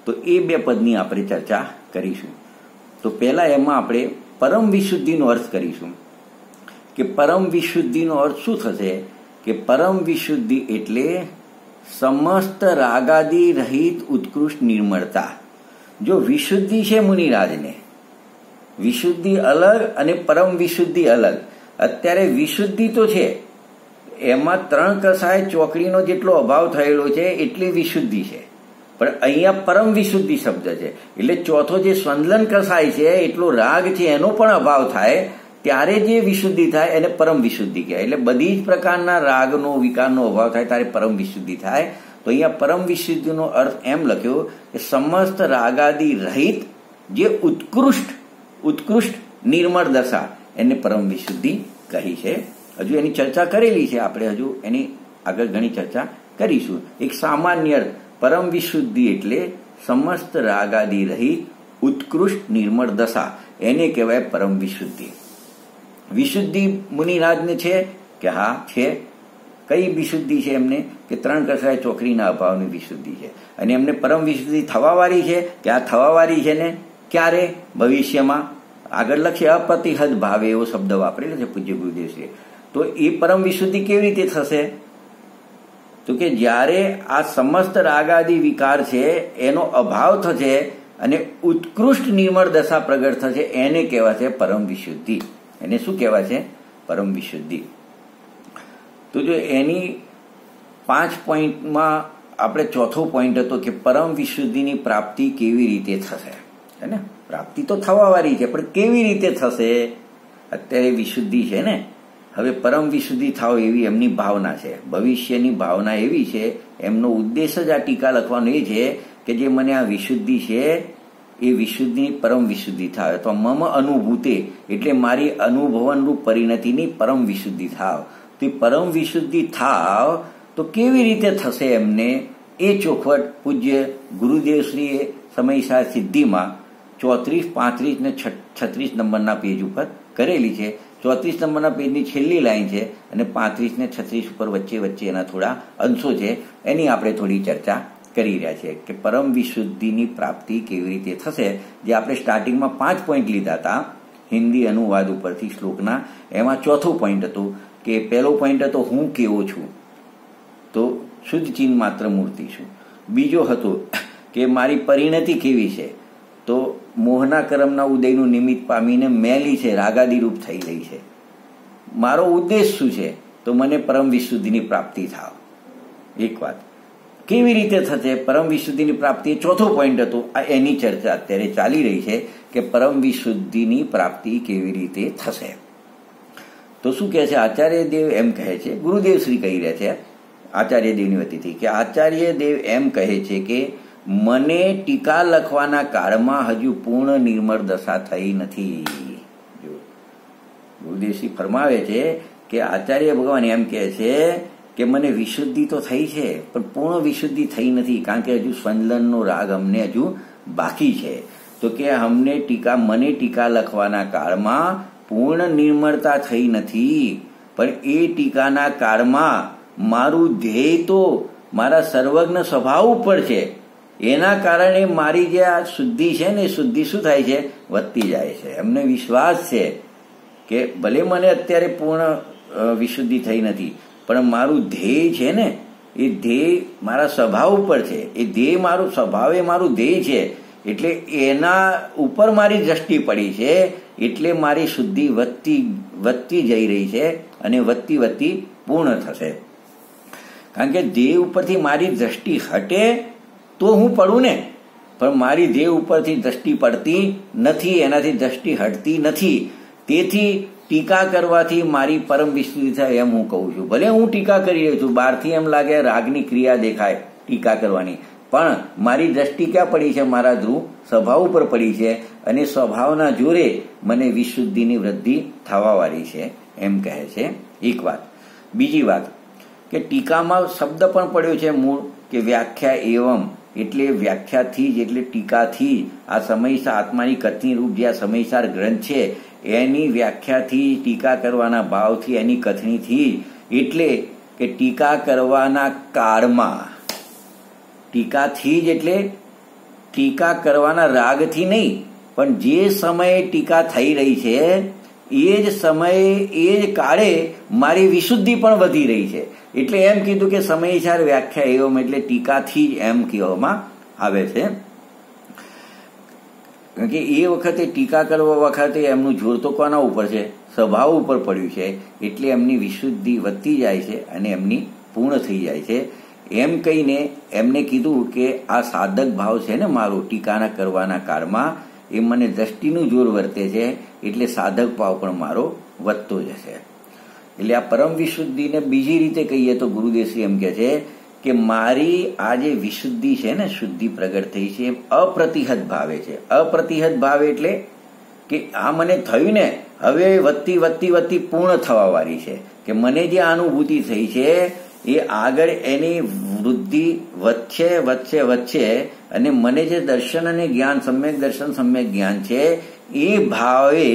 તો એ 2 પદની આપણે ચર્ચા કરીશું. તો પહેલા એમાં આપણે પરમ વિશુદ્ધિનો અર્થ કરીશું કે પરમ વિશુદ્ધિનો અર્થ શું થશે? કે પરમ વિશુદ્ધિ એટલે સમસ્ત રાગાદી રહિત ઉત્કૃષ્ટ નિર્મળતા. જો વિશુદ્ધિ છે મુનિરાજને, વિશુદ્ધિ અલગ અને પરમ વિશુદ્ધિ અલગ. અત્યારે વિશુદ્ધિ તો છે, એમાં 3 કસાય ચોકડીનો જેટલો અભાવ થયેલો છે એટલી વિશુદ્ધિ છે. પણ અહીંયા પરમ વિશુદ્ધિ શબ્દ છે, એટલે ચોથો જે સ્વંદન કસાય છે એટલો રાગ છે એનો પણ અભાવ થાય ત્યારે જે વિશુદ્ધિ થાય એને પરમ વિશુદ્ધિ કહેવાય. એટલે બધી જ પ્રકારના રાગનો વિકારનો અભાવ થાય ત્યારે પરમ વિશુદ્ધિ થાય. તો અહીંયા પરમ વિશુદ્ધિનો અર્થ એમ લખ્યો કે સમસ્ત રાગાદી રહિત જે ઉત્કૃષ્ટ નિર્મળ દશા એને પરમ વિશુદ્ધિ કહી છે. હજુ એની ચર્ચા કરેલી છે, આપણે હજુ એની આગળ ઘણી ચર્ચા કરીશું. એક સામાન્ય પરમ વિશુદ્ધિ એટલે સમસ્ત રાગાદી રહિત ઉત્કૃષ્ટ નિર્મળ દશા, એને કહેવાય પરમ વિશુદ્ધિ. વિશુદ્ધિ મુનિરાજને છે કે હા છે. કઈ વિશુદ્ધિ છે એમને? કે 3 કસાય ચોકડીના અભાવની વિશુદ્ધિ છે. અને એમને પરમ વિશુદ્ધિ થવાવાળી છે કે આ થવાવાળી છે ને ક્યારે? ભવિષ્યમાં. આગળ લખીએ અપ્રતિહદ ભાવે એવો શબ્દ વાપરેલો છે પૂજ્ય ગુરુદેવશ્રીએ. તો એ પરમ વિશુદ્ધિ કેવી રીતે થશે? તો કે જ્યારે આ સમસ્ત રાગાદી વિકાર છે એનો અભાવ થશે અને ઉત્કૃષ્ટ નિર્મળ દશા પ્રગટ થશે, એને કહેવાશે પરમ વિશુદ્ધિ. એને શું કહેવાશે? પરમ વિશુદ્ધિ. તો જો એની 5 પોઈન્ટમાં આપણે ચોથો પોઈન્ટ હતો કે પરમ વિશુદ્ધિની પ્રાપ્તિ કેવી રીતે થશે. હે ને? પ્રાપ્તિ તો થવાવાળી છે, પણ કેવી રીતે થશે? અત્યારે વિશુદ્ધિ છે ને, હવે પરમ વિશુદ્ધિ થાવ એવી એમની ભાવના છે, ભવિષ્યની ભાવના એવી છે. એમનો ઉદ્દેશ જ આ ટીકા લખવાનો એ છે કે જે મને આ વિશુદ્ધિ છે એ વિશુદ્ધિની પરમ વિશુદ્ધિ થાય. તો મમ અનુભૂતે એટલે મારી અનુભવનરૂપ પરિણતિની પરમ વિશુદ્ધિ થાવ. તો પરમ વિશુદ્ધિ થાવ તો કેવી રીતે થશે એમને? એ ચોખવટ પૂજ્ય ગુરુદેવશ્રીએ સમયસાર સિદ્ધિમાં 34, 35 ને 36 નંબરના પેજ ઉપર કરેલી છે. 34 નંબરના પેજની છેલ્લી લાઈન છે અને 35 ને 36 ઉપર વચ્ચે એના થોડા અંશો છે. એની આપણે થોડી ચર્ચા કરી રહ્યા છીએ કે પરમ વિશુદ્ધિની પ્રાપ્તિ કેવી રીતે થશે. જે આપણે સ્ટાર્ટિંગમાં 5 પોઈન્ટ લીધા હતા હિન્દી અનુવાદ ઉપરથી શ્લોકના, એમાં ચોથો પોઈન્ટ હતો કે પહેલો પોઈન્ટ હતો હું કેવો છું, તો શુદ્ધ ચિન્હ માત્ર મૂર્તિ છું. બીજો હતો કે મારી પરિણતિ કેવી છે, તો મોહના કર્મના ઉદયનું નિમિત્ત પામીને મેલી છે, રાગાદી રૂપ થઈ રહી છે. મારો ઉદ્દેશ શું છે? તો મને પરમ વિશુદ્ધિની પ્રાપ્તિ થાવ. એક વાત. કેવી રીતે થશે પરમ વિશુદ્ધિની પ્રાપ્તિ? ચોથો પોઈન્ટ હતો. આ એની ચર્ચા અત્યારે ચાલી રહી છે કે પરમ વિશુદ્ધિની પ્રાપ્તિ કેવી રીતે થશે. તો શું કહે છે આચાર્ય દેવ? એમ કહે છે, ગુરુદેવ શ્રી કહી રહ્યા છે આચાર્ય દેવની વતીથી કે આચાર્ય દેવ એમ કહે છે કે મને ટીકા લખવાના કાળમાં હજુ પૂર્ણ નિર્મળ દશા થઈ નથી. ગુરુદેવશ્રી ફરમાવે છે કે આચાર્ય ભગવાન એમ કહે છે કે મને વિશુદ્ધિ તો થઈ છે પણ પૂર્ણ વિશુદ્ધિ થઈ નથી, કારણ કે હજુ સંલનનો રાગ અમને હજુ બાકી છે. તો કે મને ટીકા લખવાના કાળમાં પૂર્ણ નિર્મળતા થઈ નથી, પણ એ ટીકાના કાળમાં મારું ધ્યેય તો મારા સર્વજ્ઞ સ્વભાવ ઉપર છે. એના કારણે મારી જે આ શુદ્ધિ છે ને, શુદ્ધિ શું થાય છે? વધતી જાય છે. એમને વિશ્વાસ છે કે ભલે મને અત્યારે પૂર્ણ વિશુદ્ધિ થઈ નથી, પણ મારું ધ્યેય છે ને, એ ધ્યેય મારા સ્વભાવ ઉપર છે. એ ધ્યેય મારું સ્વભાવ, એ મારું ધ્યેય છે, એટલે એના ઉપર મારી દ્રષ્ટિ પડી છે, એટલે મારી શુદ્ધિ વધતી જઈ રહી છે અને વધતી પૂર્ણ થશે. કારણ કે ધ્યેય ઉપરથી મારી દ્રષ્ટિ હટે તો હું પડું ને, પણ મારી ધ્યેય ઉપરથી દ્રષ્ટિ પડતી નથી, એનાથી દ્રષ્ટિ હટતી નથી. તેથી ટીકા કરવાથી મારી પરમ વિશુદ્ધિ થાય એમ હું કહું છું. ભલે હું ટીકા કરી રહ્યો છું, બહારથી એમ લાગે રાગની ક્રિયા દેખાય ટીકા કરવાની, પણ મારી દ્રષ્ટિ ક્યાં પડી છે? મારા ધ્રુવ સ્વભાવ ઉપર પડી છે, અને સ્વભાવના જોરે મને વિશુદ્ધિની વૃદ્ધિ થવાવાળી છે, એમ કહે છે. એક વાત. બીજી વાત કે ટીકામાં શબ્દ પણ પડ્યો છે મૂળ કે વ્યાખ્યા એવમ, એટલે વ્યાખ્યાથી જ, એટલે ટીકાથી, આ સમયસાર આત્માની કથની રૂપ જે આ સમયસાર ગ્રંથ છે એની વ્યાખ્યાથી, ટીકા કરવાના ભાવથી, એની કથનીથી, એટલે કે ટીકા કરવાના કાળમાં, ટીકાથી જ એટલે ટીકા કરવાના રાગથી નહીં, પણ જે સમયે ટીકા થઈ રહી છે એ જ સમયે, એ જ કાળે મારી વિશુદ્ધિ પણ વધી રહી છે. એટલે એમ કીધું કે સમયસાર વ્યાખ્યા એવમ, એટલે ટીકાથી જ એમ કહેવામાં આવે છે. કારણ કે એ વખતે ટીકા કરવા વખતે એમનું જોર તો કોના ઉપર છે? સ્વભાવ ઉપર પડ્યું છે, એટલે એમની વિશુદ્ધિ વધતી જાય છે અને એમની પૂર્ણ થઈ જાય છે. એમ કહીને એમને કીધું કે આ સાધક ભાવ છે ને મારો ટીકાના કરવાના કાળમાં, એ મને દ્રષ્ટિનું જોર વર્તે છે, એટલે સાધક ભાવ પણ મારો વધતો જશે. એટલે આ પરમ વિશુદ્ધિને બીજી રીતે કહીએ તો ગુરુદેવશ્રી એમ કહે છે કે મારી આ જે વિશુદ્ધિ છે ને, શુદ્ધિ પ્રગટ થઈ છે, અપ્રતિહત ભાવે છે. અપ્રતિહત ભાવે એટલે કે આ મને થયું ને, હવે વધતી પૂર્ણ થવા વાળી છે. કે મને જે અનુભૂતિ થઈ છે એ આગળ એની વૃદ્ધિ વધશે અને મને જે દર્શન અને જ્ઞાન, સમ્યક દર્શન, સમ્યક જ્ઞાન છે, એ ભાવે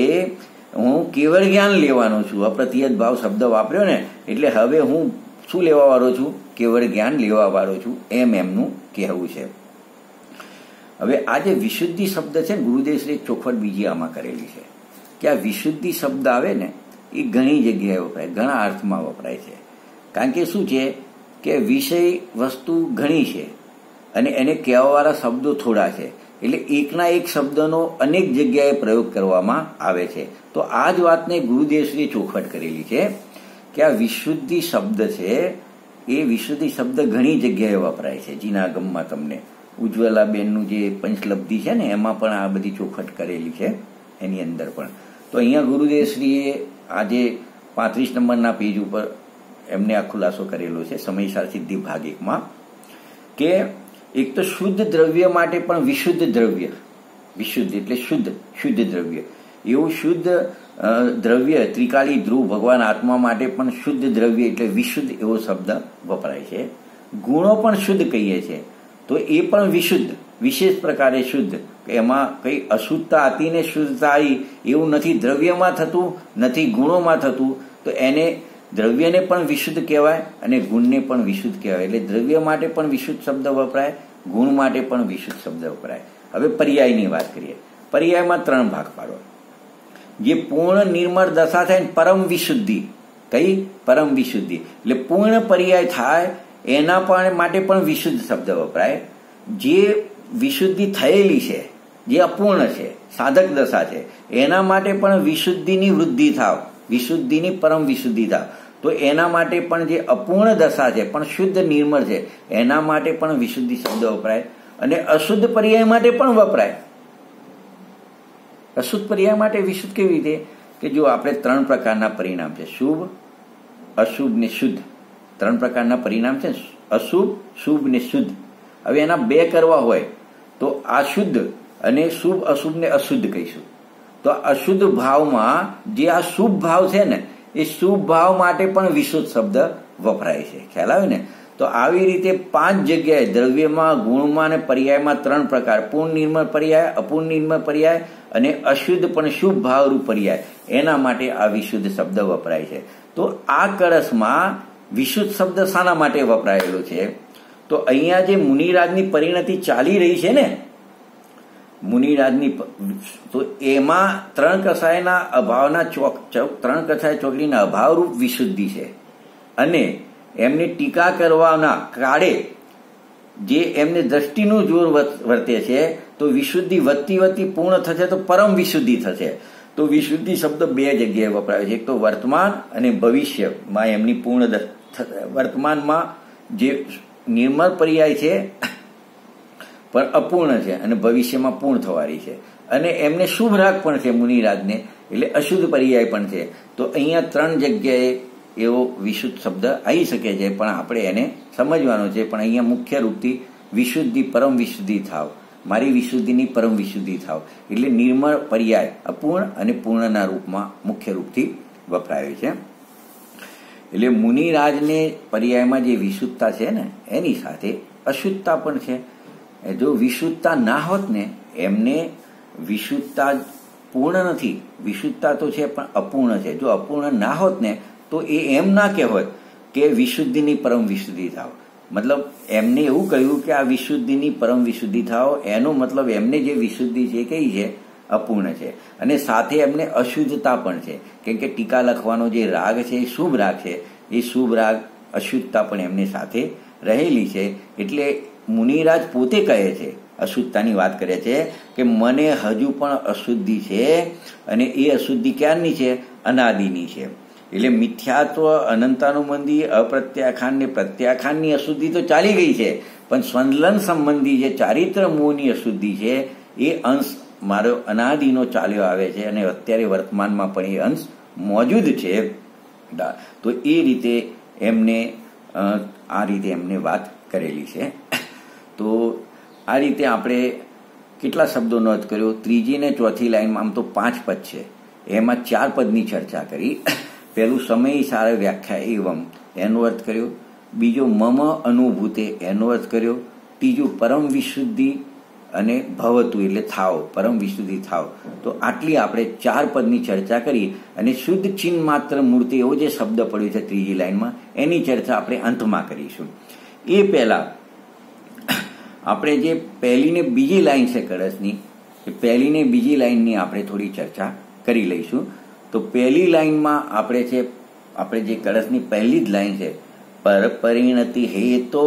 હું કેવળ જ્ઞાન લેવાનો છું. અપ્રતિહત ભાવ શબ્દ વાપર્યો ને, એટલે હવે હું શું લેવા વાળો છું? કેવળ જ્ઞાન લેવા વાળો છું, એમ એમનું કહેવું છે. હવે આ જે વિશુદ્ધિ શબ્દ છે ને, ગુરુદેવશ્રી એક ચોખવટ બીજી આમાં કરેલી છે કે આ વિશુદ્ધિ શબ્દ આવે ને, એ ઘણી જગ્યાએ વપરાય, ઘણા અર્થમાં વપરાય છે. કારણ કે શું છે કે વિષય વસ્તુ ઘણી છે અને એને કહેવાવાળા શબ્દો થોડા છે, એટલે એકના એક શબ્દનો અનેક જગ્યાએ પ્રયોગ કરવામાં આવે છે. તો આ જ વાતને ગુરુદેવશ્રીએ ચોખવટ કરેલી છે કે આ વિશુદ્ધિ શબ્દ છે, એ વિશુદ્ધિ શબ્દ ઘણી જગ્યાએ વપરાય છે. જીનાગમમાં તમને ઉજ્જવલાબેનનું જે પંચલબ્ધિ છે ને, એમાં પણ આ બધી ચોખવટ કરેલી છે, એની અંદર પણ. તો અહીંયા ગુરુદેવશ્રીએ આજે 35 નંબરના પેજ ઉપર એમને આ ખુલાસો કરેલો છે સમયસાર સિદ્ધિ ભાગ 1માં, કે એક તો શુદ્ધ દ્રવ્ય માટે પણ વિશુદ્ધ દ્રવ્ય, વિશુદ્ધ એટલે શુદ્ધ દ્રવ્ય, એવું શુદ્ધ દ્રવ્ય ત્રિકાળી ધ્રુવ ભગવાન આત્મા માટે પણ શુદ્ધ દ્રવ્ય એટલે વિશુદ્ધ એવો શબ્દ વપરાય છે. ગુણો પણ શુદ્ધ કહીએ છીએ તો એ પણ વિશુદ્ધ, વિશેષ પ્રકારે શુદ્ધ, કે એમાં કઈ અશુદ્ધતા હતી ને શુદ્ધતા આવી એવું નથી, દ્રવ્યમાં થતું નથી, ગુણોમાં થતું. તો એને દ્રવ્યને પણ વિશુદ્ધ કહેવાય અને ગુણને પણ વિશુદ્ધ કહેવાય. એટલે દ્રવ્ય માટે પણ વિશુદ્ધ શબ્દ વપરાય, ગુણ માટે પણ વિશુદ્ધ શબ્દ વપરાય. હવે પર્યાયની વાત કરીએ. પર્યાયમાં 3 ભાગ પાડો. જે પૂર્ણ નિર્મળ દશા થાય પરમ વિશુદ્ધિ, કઈ? પરમ વિશુદ્ધિ એટલે પૂર્ણ પર્યાય થાય એના પણ માટે પણ વિશુદ્ધ શબ્દ વપરાય. જે વિશુદ્ધિ થયેલી છે, જે અપૂર્ણ છે, સાધક દશા છે, એના માટે પણ વિશુદ્ધિની વૃદ્ધિ થાવ, વિશુદ્ધિની પરમ વિશુદ્ધિ થાવ, તો એના માટે પણ જે અપૂર્ણ દશા છે પણ શુદ્ધ નિર્મળ છે, એના માટે પણ વિશુદ્ધિ શબ્દ વપરાય. અને અશુદ્ધ પર્યાય માટે પણ વપરાય. અશુદ્ધ પર્યાય માટે વિશુદ્ધ કેવી રીતે? કે જો આપણે 3 પ્રકારના પરિણામ છે, શુભ, અશુભ ને શુદ્ધ. 3 પ્રકારના પરિણામ છે, અશુભ, શુભ ને શુદ્ધ. હવે એના 2 કરવા હોય તો અશુદ્ધ અને શુભ, અશુભ ને અશુદ્ધ કહીશું. તો અશુદ્ધ ભાવમાં જે આ શુભ ભાવ છે ને, એ શુભ ભાવ માટે પણ વિશુદ્ધ શબ્દ વપરાય છે. ખ્યાલ આવે ને? તો આવી રીતે 5 જગ્યાએ દ્રવ્યમાં, ગુણમાં અને પર્યાયમાં 3 પ્રકાર, પૂર્ણ નિર્મળ પર્યાય, અપૂર્ણ નિર્મળ પર્યાય અને અશુદ્ધ પણ શુભ ભાવરૂપ પર્યાય, એના માટે આ વિશુદ્ધ શબ્દ વપરાય છે. તો આ કળશમાં વિશુદ્ધ શબ્દ શાના માટે વપરાયેલો છે? તો અહીંયા જે મુનિરાજની પરિણતિ ચાલી રહી છે ને, મુનિરાજની, તો એમાં 3 કસાયના અભાવના 3 કસાય ચોકડીના અભાવરૂપ વિશુદ્ધિ છે. અને એમને ટીકા કરવાના કાળે જે એમને દ્રષ્ટિનું જોર વર્તે છે, તો વિશુદ્ધિ વધતી વધતી પૂર્ણ થશે તો પરમ વિશુદ્ધિ થશે. તો વિશુદ્ધિ શબ્દ 2 જગ્યાએ વપરાય છે. એક તો વર્તમાન અને ભવિષ્યમાં એમની પૂર્ણ, વર્તમાનમાં જે નિર્મળ પર્યાય છે પણ અપૂર્ણ છે અને ભવિષ્યમાં પૂર્ણ થવાની છે. અને એમને શુભ રાગ પણ છે મુનિરાજને, એટલે અશુદ્ધ પર્યાય પણ છે. તો અહીંયા 3 જગ્યાએ એવો વિશુદ્ધ શબ્દ આવી શકે છે, પણ આપણે એને સમજવાનો છે. પણ અહીંયા મુખ્ય રૂપથી વિશુદ્ધિ, પરમ વિશુદ્ધિ થાવ, મારી વિશુદ્ધિની પરમ વિશુદ્ધિ થાવ, એટલે નિર્મળ પર્યાય અપૂર્ણ અને પૂર્ણના રૂપમાં મુખ્ય રૂપથી વપરાયો છે. એટલે મુનિરાજને પર્યાયમાં જે વિશુદ્ધતા છે ને, એની સાથે અશુદ્ધતા પણ છે. જો વિશુદ્ધતા ના હોત ને, એમને વિશુદ્ધતા પૂર્ણ નથી, વિશુદ્ધતા તો છે પણ અપૂર્ણ છે. જો અપૂર્ણ ના હોત ને, તો એ એમ ના કહેવાય કે વિશુદ્ધિની પરમ વિશુદ્ધિ થાવ. મતલબ એમને એવું કહ્યું કે આ વિશુદ્ધિની પરમ વિશુદ્ધિ થાવ, એનો મતલબ એમને જે વિશુદ્ધિ છે કઈ છે? અપૂર્ણ છે. અને સાથે એમને અશુદ્ધતા પણ છે, કેમ કે ટીકા લખવાનો જે રાગ છે એ શુભ રાગ છે, એ શુભ રાગ અશુદ્ધતા પણ એમની સાથે રહેલી છે. એટલે મુનિરાજ પોતે કહે છે, અશુદ્ધતાની વાત કરે છે કે મને હજુ પણ અશુદ્ધિ છે, અને એ અશુદ્ધિ ક્યારની છે? અનાદિની છે. એટલે મિથ્યાત્વ, અનંતાનુબંધી, અપ્રત્યાખ્યાન ને પ્રત્યાખ્યાનની અશુદ્ધિ તો ચાલી ગઈ છે, પણ સંલગ્ન સંબંધી જે ચારિત્ર મોહની અશુદ્ધિ છે, એ અંશ મારો અનાદિનો ચાલ્યો આવે છે, અને અત્યારે વર્તમાનમાં પણ એ અંશ મોજૂદ છે. તો એ રીતે એમને આ રીતે એમને વાત કરેલી છે. તો આ રીતે આપણે કેટલા શબ્દો નોંધ કર્યો? 3જી ને 4થી લાઈનમાં આમ તો 5 પદ છે, એમાં 4 પદની ચર્ચા કરી. પહેલું સમય સારે વ્યાખ્યા એવમ, એનો અર્થ કર્યો. બીજો મમ અનુભૂતે, એનો અર્થ કર્યો. ત્રીજું પરમ વિશુદ્ધિ અને ભવતું, એટલે થાવ, પરમ વિશુદ્ધિ થાવ. તો આટલી આપણે 4 પદની ચર્ચા કરી. અને શુદ્ધ ચિન્હ માત્ર મૂર્તિ, એવો જે શબ્દ પડ્યો છે 3જી લાઈનમાં, એની ચર્ચા આપણે અંતમાં કરીશું. એ પહેલા આપણે જે પહેલી ને બીજી લાઈન છે કળશની, એ પહેલી ને બીજી લાઈનની આપણે થોડી ચર્ચા કરી લઈશું. તો પહેલી લાઈનમાં આપણે જે કળશની પહેલી જ લાઈન છે, પર પરિણતિ હેતો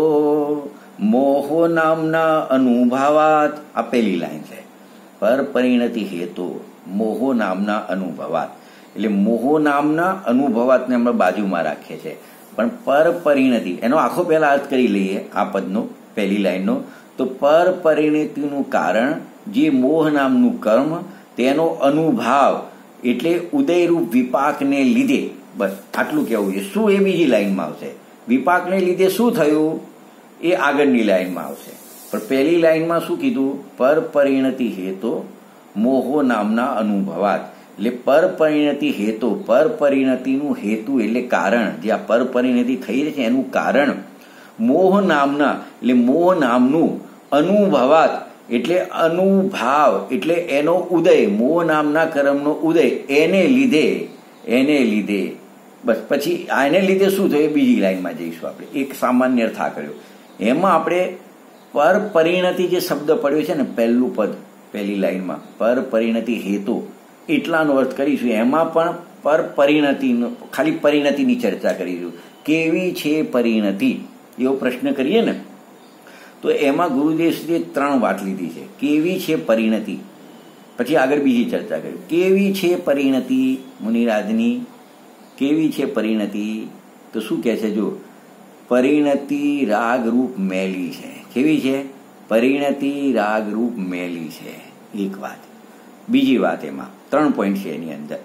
મોહો નામના અનુભવાત, આ પહેલી લાઈન છે. પર પરિણતિ હેતો મોહો નામના અનુભવાત, એટલે મોહો નામના અનુભવાતને આપણે બાજુમાં રાખીએ છીએ. પણ પર પરિણતિ એનો આખો પહેલા અર્થ કરી લઈએ આ પદનો, પહેલી લાઈનનો. તો પર પરિણતિનું કારણ જે મોહ નામનું કર્મ, તેનો અનુભાવ એટલે ઉદયરૂપ વિપાકને લીધે, બસ આટલું કહેવું છે. શું એ બીજી લાઈનમાં આવશે? વિપાકને લીધે શું થયું એ આગળની લાઈનમાં આવશે. પણ પહેલી લાઈનમાં શું કીધું? પર પરિણતિ હેતો મોહો નામના અનુભવાત, એટલે પર પરિણતિ હેતુ, પર પરિણતિનું હેતુ એટલે કારણ, જે આ પર પરિણતિ થઈ રહી છે એનું કારણ મોહ નામના, એટલે મોહ નામનું અનુભવાત, એટલે અનુભાવ, એટલે એનો ઉદય, મોહ નામના કર્મનો ઉદય, એને લીધે બસ. પછી આને લીધે શું થયું બીજી લાઈનમાં જઈશું આપણે. એક સામાન્ય અર્થ આ કર્યો. એમાં આપણે પર પરિણતિ જે શબ્દ પડ્યો છે ને, પહેલું પદ પહેલી લાઈનમાં, પર પરિણતિ હેતુ, એટલાનો અર્થ કરીશું. એમાં પણ પર પરિણતિનો, ખાલી પરિણતિની ચર્ચા કરીશું. કેવી છે પરિણતિ, એવો પ્રશ્ન કરીએ ને, તો એમાં ગુરુદેવશ્રીએ 3 વાત લીધી છે. કેવી છે પરિણતિ, પછી આગળ બીજી ચર્ચા કરી. કેવી છે પરિણતિ મુનિરાજની, કેવી છે પરિણતિ? તો શું કહે છે? જો પરિણતિ રાગરૂપ મેલી છે. કેવી છે? પરિણતિ રાગરૂપ મેલી છે, એક વાત. બીજી વાત, એમાં 3 પોઈન્ટ છે એની અંદર.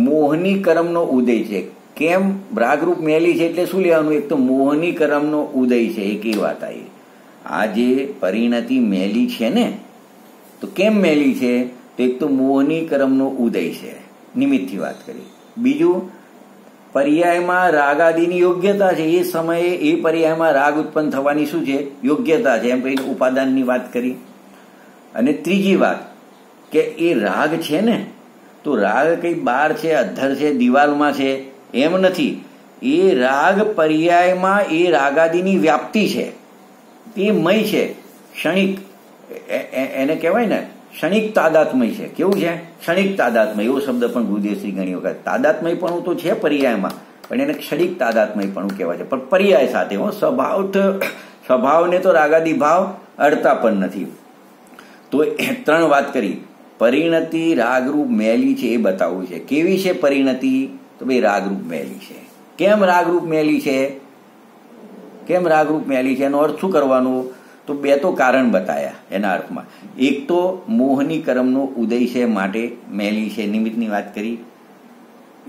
મોહની કર્મનો ઉદય છે. કેમ રાગરૂપ મેલી છે એટલે શું લેવાનું? એક તો મોહની કર્મનો ઉદય છે, એક એ વાત આવી. આ જે પરિણતિ મેલી છે ને, તો કેમ મેલી છે? તો એક તો મોહની કર્મનો ઉદય છે, નિમિત્તથી વાત કરી. બીજું, પર્યાયમાં રાગાદિની યોગ્યતા છે, એ સમયે એ પર્યાયમાં રાગ ઉત્પન્ન થવાની શું છે, યોગ્યતા છે, એમ કહીને ઉપાદાનની વાત કરી. અને ત્રીજી વાત કે એ રાગ છે ને, તો રાગ કઈ બહાર છે, અધ્ધર છે, દિવાલમાં છે એમ નથી. એ રાગ પર્યાયમાં એ રાગાદિની વ્યાપ્તિ છે, એ મય છે, ક્ષણિક, એને કહેવાય ને ક્ષણિક તાદાત્મય છે. કેવું છે? ક્ષણિક તાદાત્મય. એવો શબ્દ પણ ગુરુદેવશ્રી ઘણી વખત, તાદાત્મય પણ તો છે પર્યાયમાં, પણ એને ક્ષણિક તાદાત્મય પણ કહેવાય છે, પણ પર્યાય સાથે. સ્વભાવને તો રાગાદી ભાવ અડતા પણ નથી. તો 3 વાત કરી. પરિણતિ રાગરૂપ મેલી છે એ બતાવવું છે. કેવી છે પરિણતિ? તો ભાઈ રાગરૂપ મેલી છે. કેમ રાગરૂપ મેલી છે? કેમ રાગરૂપ મેલી છે? એનો અર્થ શું કરવાનો? તો 2 તો કારણ બતાયા એના અર્થમાં. એક તો મોહની કર્મનો ઉદય છે માટે મેલી છે, નિમિત્તની વાત કરી.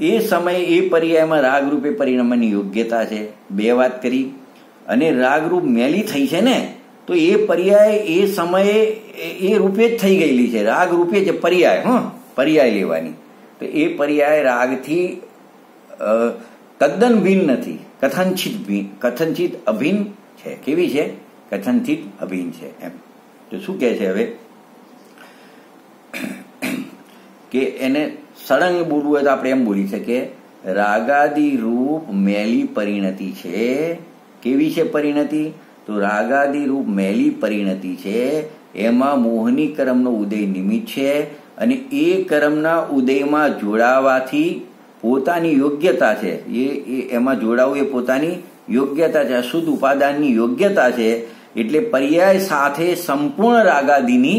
એ સમયે એ પર્યાયમાં રાગરૂપે પરિણમવાની યોગ્યતા છે, 2 વાત કરી. અને રાગરૂપ મેલી થઈ છે ને, તો એ પર્યાય એ સમયે એ રૂપે જ થઈ ગયેલી છે, રાગ રૂપે જ. પર્યાય, પર્યાય લેવાની. તો એ પર્યાય રાગથી તદ્દન ભિન્ન નથી, કથનચિત અભિન્ન છે. કેવી છે? કથનચિત અભિન્ન છે. એમ તો શું કહે છે હવે કે એને સળંગ બોલવું હોય તો આપણે એમ બોલી શકીએ, રાગાદિ રૂપ મેલી પરિણતિ છે. કેવી છે પરિણતિ? તો રાગાદિ રૂપ મેલી પરિણતિ છે, એમાં મોહની કર્મનો ઉદય નિમિત્ત છે, અને એ કર્મના ઉદયમાં જોડાવાથી પોતાની યોગ્યતા છે, એમાં જોડાવું એ પોતાની યોગ્યતા છે, અશુદ્ધ ઉપાદાનની યોગ્યતા છે. એટલે પર્યાય સાથે સંપૂર્ણ રાગાદિની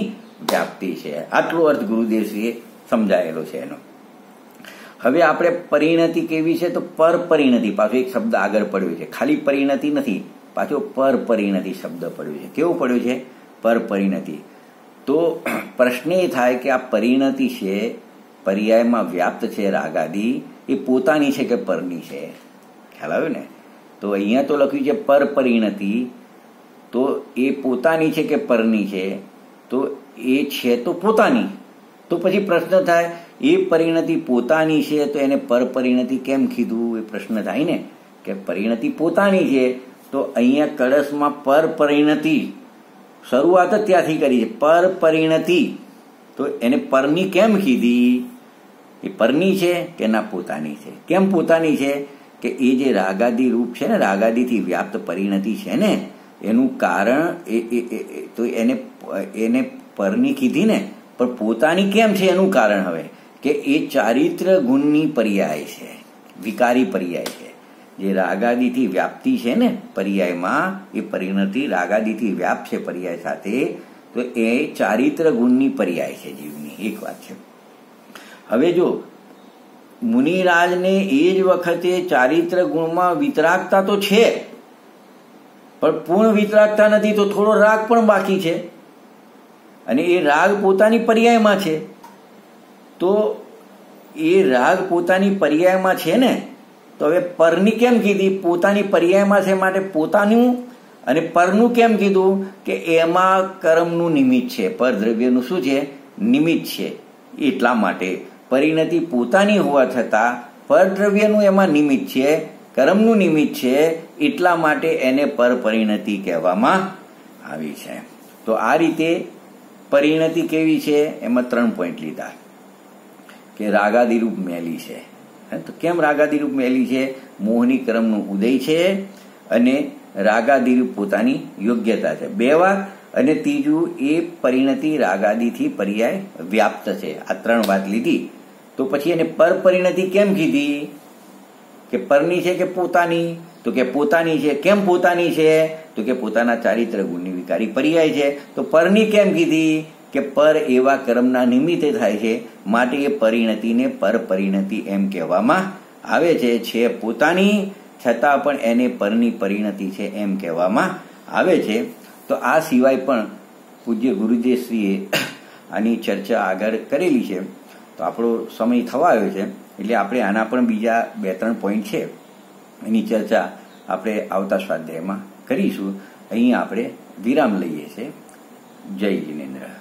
વ્યાપ્તિ છે. આટલો અર્થ ગુરુદેવશ્રીએ સમજાયેલો છે એનો. હવે આપણે પરિણતિ કેવી છે? તો પર પરિણતિ, પાછો એક શબ્દ આગળ પડ્યો છે. ખાલી પરિણતિ નથી, પાછો પર પરિણતિ શબ્દ પડ્યો છે. કેવું પડ્યું છે? પર પરિણતિ. તો પ્રશ્ન એ થાય કે આ પરિણતિ છે, પર્યાયમાં વ્યાપ્ત છે રાગાદિ, એ પોતાની છે કે પરની છે? ખ્યાલ આવ્યો ને? તો અહીંયા તો લખ્યું છે પર પરિણતિ, તો એ પોતાની છે કે પરની છે? તો એ છે તો પોતાની. તો પછી પ્રશ્ન થાય, એ પરિણતિ પોતાની છે તો એને પર પરિણતિ કેમ કીધું? એ પ્રશ્ન થાય ને, કે પરિણતિ પોતાની છે તો અહીંયા કળશમાં પર પરિણતિ, શરૂઆત જ ત્યાંથી કરી છે, પર પરિણતિ, તો એને પરની કેમ કીધી? એ પરની છે કે ના પોતાની છે? કેમ પોતાની છે? કે એ જે રાગાદિ રૂપ છે ને, રાગાદિથી વ્યાપ્ત પરિણતિ છે ને, એનું કારણ તો એને પરની કીધી ને, પણ પોતાની કેમ છે એનું કારણ હવે કે એ ચારિત્ર ગુણની પર્યાય છે, વિકારી પર્યાય છે. જે રાગાદિથી વ્યાપ્તિ છે ને પર્યાયમાં, એ પરિણતિ રાગાદિથી વ્યાપ છે પર્યાય સાથે, તો એ ચારિત્ર ગુણની પર્યાય છે જીવની. એક વાત છે. હવે જો મુનિરાજને એ જ વખતે ચારિત્ર ગુણમાં વિતરાગતા તો છે, પણ પૂર્ણ વિતરાગતા નથી, તો થોડો રાગ પણ બાકી છે, અને એ રાગ પોતાની પર્યાયમાં છે. તો એ રાગ પોતાની પર્યાયમાં છે ને, તો હવે પરની કેમ કીધી? પોતાની પર્યાયમાં છે માટે પોતાનું, અને પરનું કેમ કીધું? કે એમાં કર્મનું નિમિત્ત છે, પર દ્રવ્યનું શું છે? નિમિત્ત છે. એટલા માટે પરિણતિ પોતાની હોવા છતાં પર દ્રવ્યનું એમાં નિમિત્ત છે, કર્મનું નિમિત્ત છે, એટલા માટે એને પર પરિણતિ કહેવામાં આવી છે. તો આ રીતે પરિણતિ કેવી છે? એમાં 3 પોઈન્ટ લીધા. કે રાગાદિરૂપ મેલી છે. તો કેમ રાગાદિરૂપ મેલી છે? મોહની કર્મનું ઉદય છે, અને રાગાદિરૂપ પોતાની યોગ્યતા છે. 2 વાત. અને ત્રીજું, એ પરિણતિ રાગાદિથી પર્યાય વ્યાપ્ત છે. આ 3 વાત લીધી. તો પછી એને પર પરિણતિ કેમ કીધી? કે પરની છે કે પોતાની? તો કે પોતાની છે. કેમ પોતાની છે? તો કે પોતાના ચારિત્ર ગુણની વિકારી પર્યાય છે. તો પરની કેમ કીધી? કે પર એવા કર્મના નિમિત્તે થાય છે, માટે એ પરિણતિને પર પરિણતિ એમ કહેવામાં આવે છે. છે પોતાની, છતાં પણ એને પરની પરિણતિ છે એમ કહેવામાં આવે છે. તો આ સિવાય પણ પૂજ્ય ગુરુદેવશ્રીએ આની ચર્ચા આગળ કરેલી છે. તો આપણો સમય થવા આવ્યો છે, એટલે આપણે આના પણ બીજા 2-3 પોઈન્ટ છે, એની ચર્ચા આપણે આવતા સ્વાધ્યાયમાં કરીશું. અહીં આપણે વિરામ લઈએ છીએ. જય જિનેન્દ્ર.